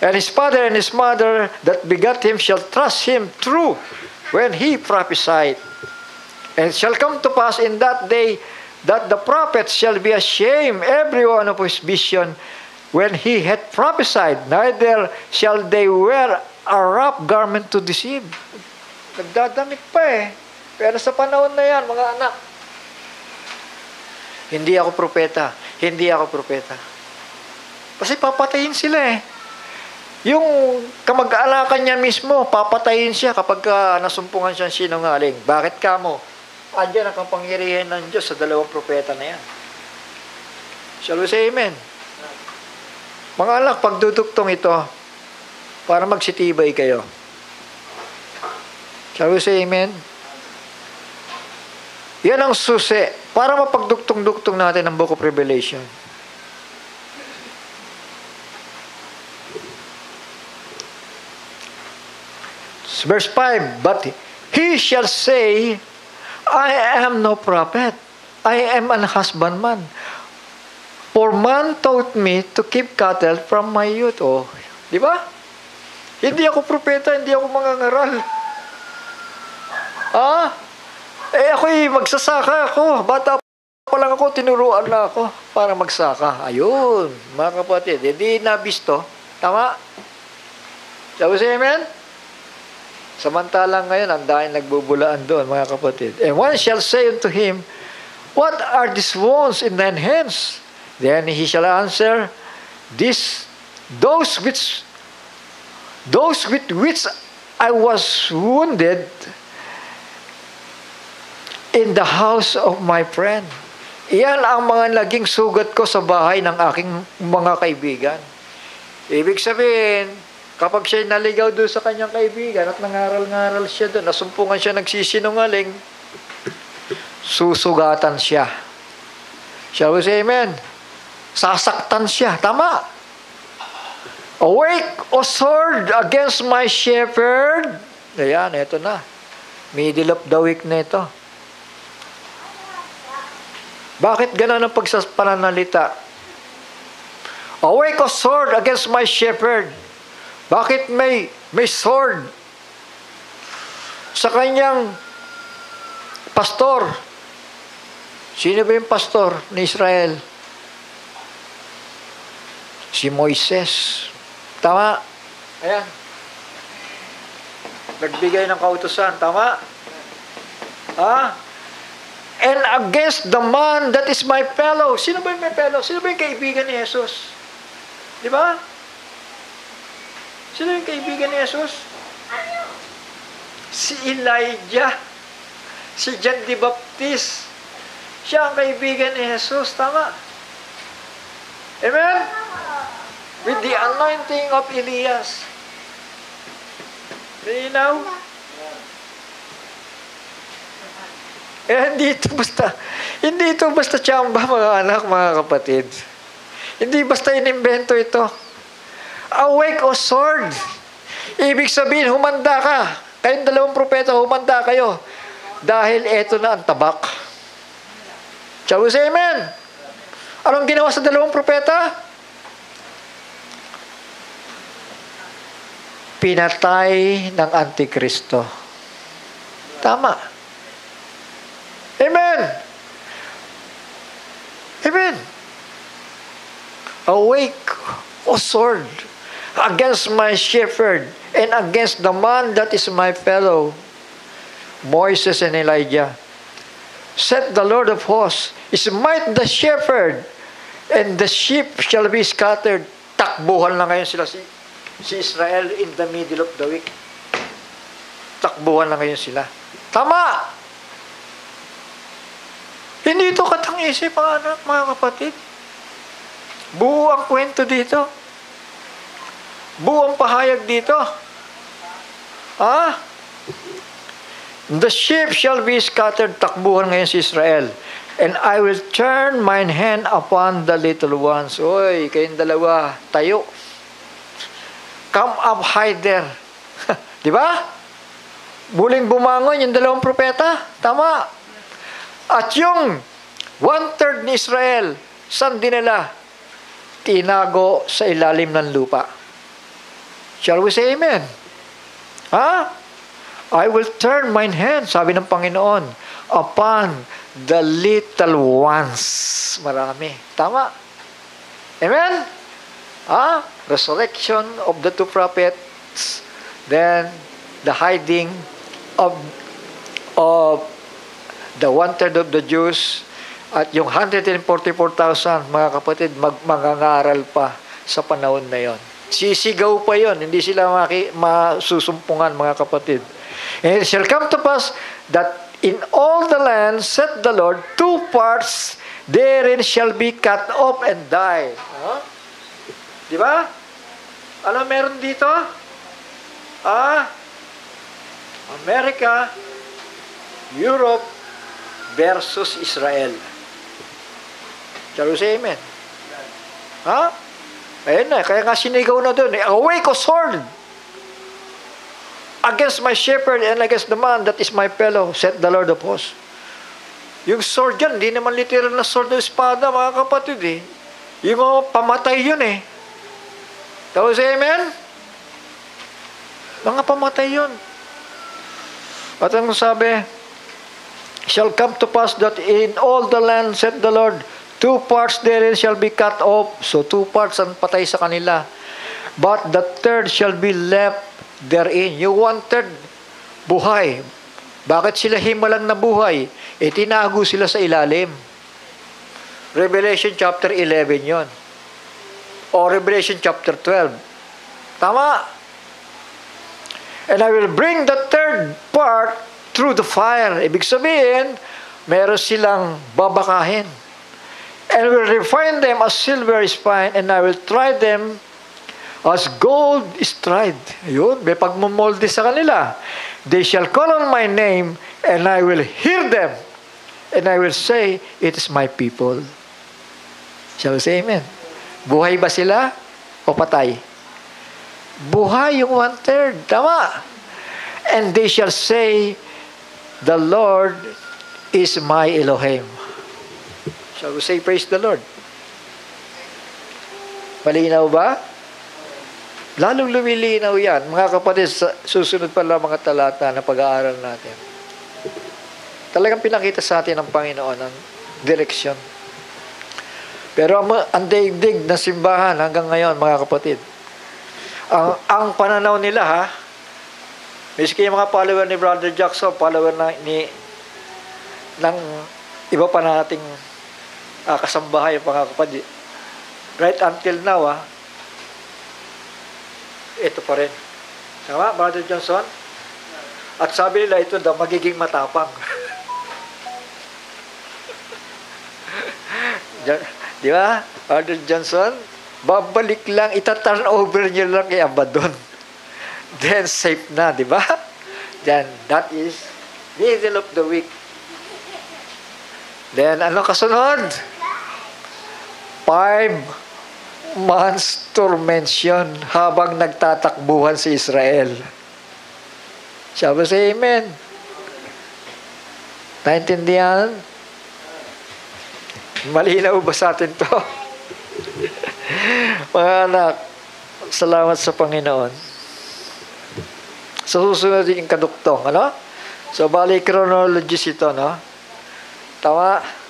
And his father and his mother that begat him shall trust him true when he prophesied. And it shall come to pass in that day that the prophets shall be ashamed every one of his vision when he had prophesied, neither shall they wear a rough garment to deceive. Nagdadamit pa Pero sa panahon na yan, mga anak, hindi ako propeta. Hindi ako propeta. Kasi papatayin sila Yung kamag-aalakan niya mismo, papatayin siya kapag nasumpungan siyang sinungaling. Bakit ka mo? Andiyan ang kapangyarihan ng Diyos sa dalawang propeta na yan. Shall we say amen? Mga anak, pagduduktong ito, para magsitibay kayo. Shall we say amen? Yan ang susi para mapagduktong-duktong natin ang Book of Revelation. Verse 5, But he shall say, I am no prophet. I am an husbandman. For man taught me to keep cattle from my youth. Oh, di ba? Hindi ako propeta, hindi ako mangangaral. Ako'y magsasaka ako. Bata pa lang ako, tinuruan na ako para magsaka. Ayun, mga kapatid. Hindi nabisto. Tama? Sabi siya, amen? Samantalang ngayon, ang dahil nagbubulaan doon, mga kapatid. And one shall say unto him, what are these wounds in thine hands? Then he shall answer, those with which I was wounded in the house of my friend. Iyan ang mga naging sugat ko sa bahay ng aking mga kaibigan. Ibig sabihin, kapag siya naligaw doon sa kanyang kaibigan at nangaral-ngaral siya doon, nasumpungan siya nagsisinungaling, susugatan siya. Shall we say amen? Sasaktan siya. Tama. Awake, O sword, against my shepherd. Ayan, ito na. Middle of the week na ito. Bakit gano'n ang pananalita? Awake, O sword, against my shepherd. Bakit may sword sa kanyang pastor? Sino ba yung pastor ni Israel? Si Moises. Tama? Ayan. Nagbigay ng kautusan. Tama? And against the man that is my fellow. Sino ba yung my fellow? Sino ba yung kaibigan ni Jesus? Di ba? Sino yung kaibigan ni Jesus? Si Elijah. Si John the Baptist. Siya ang kaibigan ni Jesus. Tama? Amen? With the anointing of Elias. Linaw? Hindi ito basta tsamba, mga anak, mga kapatid. Hindi basta inimbento ito. Awake, O sword. Ibig sabihin, humanda ka. Kayong dalawang propeta, humanda kayo. Dahil eto na ang tabak. Shall we say amen? Anong ginawa sa dalawang propeta? Pinatay ng Antikristo. Tama. Amen. Amen. Awake, O sword, against my shepherd, and against the man that is my fellow, Moses and Elijah. Said the Lord of hosts, smite the shepherd, and the sheep shall be scattered. Takbuhan lang ngayon sila si Israel in the middle of the week. Takbuhan lang ngayon sila. Tama! Hindi ito katang-isip, anak, mga kapatid. Buo ang kwento dito. Buo ang pahayag dito. The sheep shall be scattered. Takbuhan ngayon si Israel. And I will turn mine hand upon the little ones. Oy, kayong dalawa, tayo. Come up high there. Di ba? Muling bumangon yung dalawang propeta. Tama. At yung 1/3 ni Israel, saan dinala? Tinago sa ilalim ng lupa. Shall we say amen? I will turn mine hand, sabi ng Panginoon, upon the little ones. Marami. Tama. Amen? Resurrection of the two prophets, then the hiding of the 1/3 of the Jews, at yung 144,000, mga kapatid, mangangaral pa sa panahon na yon. Sisigaw pa yon, hindi sila masusumpungan, mga kapatid. And it shall come to pass that in all the land, said the Lord, 2 parts therein shall be cut off and die. Di ba? Ano meron dito? America, Europe versus Israel. Shall we say amen? Ayun na, kaya nga sinigaw na doon. Awake, O sword, against my shepherd and against the man that is my fellow, said the Lord of hosts. Yung sword dyan, hindi naman literal na sword o espada, mga kapatid. Yung mga pamatay yun eh. Tapos, amen? Mga pamatay yun. At ang sabi, shall come to pass that in all the land, said the Lord, 2 parts therein shall be cut off. So 2 parts ang patay sa kanila. But the third shall be left therein. Yung 1/3, buhay. Bakit sila himalang na buhay? Tinago sila sa ilalim. Revelation chapter 11 yon. O Revelation chapter 12. Tama. And I will bring the third part through the fire. Ibig sabihin, meron silang babakahin. And will refine them as silver is fine, and I will try them as gold is tried. Yun, may pagmumolde sa kanila. They shall call on my name, and I will hear them. And I will say, it is my people. Shall we say amen? Buhay ba sila o patay? Buhay yung 1/3. Tama. And they shall say, the Lord is my Elohim. Shall we say, praise the Lord? Malinaw ba? Lalong lumilinaw yan. Mga kapatid, susunod pa lang mga talata na pag-aaral natin. Talagang pinakita sa atin ng Panginoon ang direksyon. Pero ang daigdig na simbahan hanggang ngayon, mga kapatid, ang pananaw nila, ha, miski yung mga follower ni Brother Jackson, follower ng iba pa nating kasambahay, mga kapatid, right until now, ito pa rin. Tama, Brother Johnson? At sabi nila, ito daw magiging matapang. Di ba, Brother Johnson? Babalik lang, ita-turn over nyo lang kay Abaddon. Then, safe na, di ba? Then, that is middle of the week. Then, ano kasunod? 5 months tormention habang nagtatakbuhan si Israel. Shall we say amen? Naintindihan? Malinaw ba sa atin to? Mga anak, salamat sa Panginoon. Sa susunod yung kaduktong, ano? So, bali chronologies ito, no? Tama?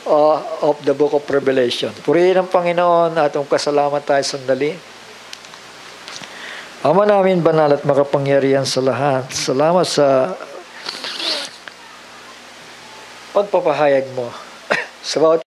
Of the book of Revelation. Purihin ang Panginoon at kasalamat tayo sandali. Ama namin, banal at makapangyarihan sa lahat. Salamat sa pagpapahayag mo sa bawat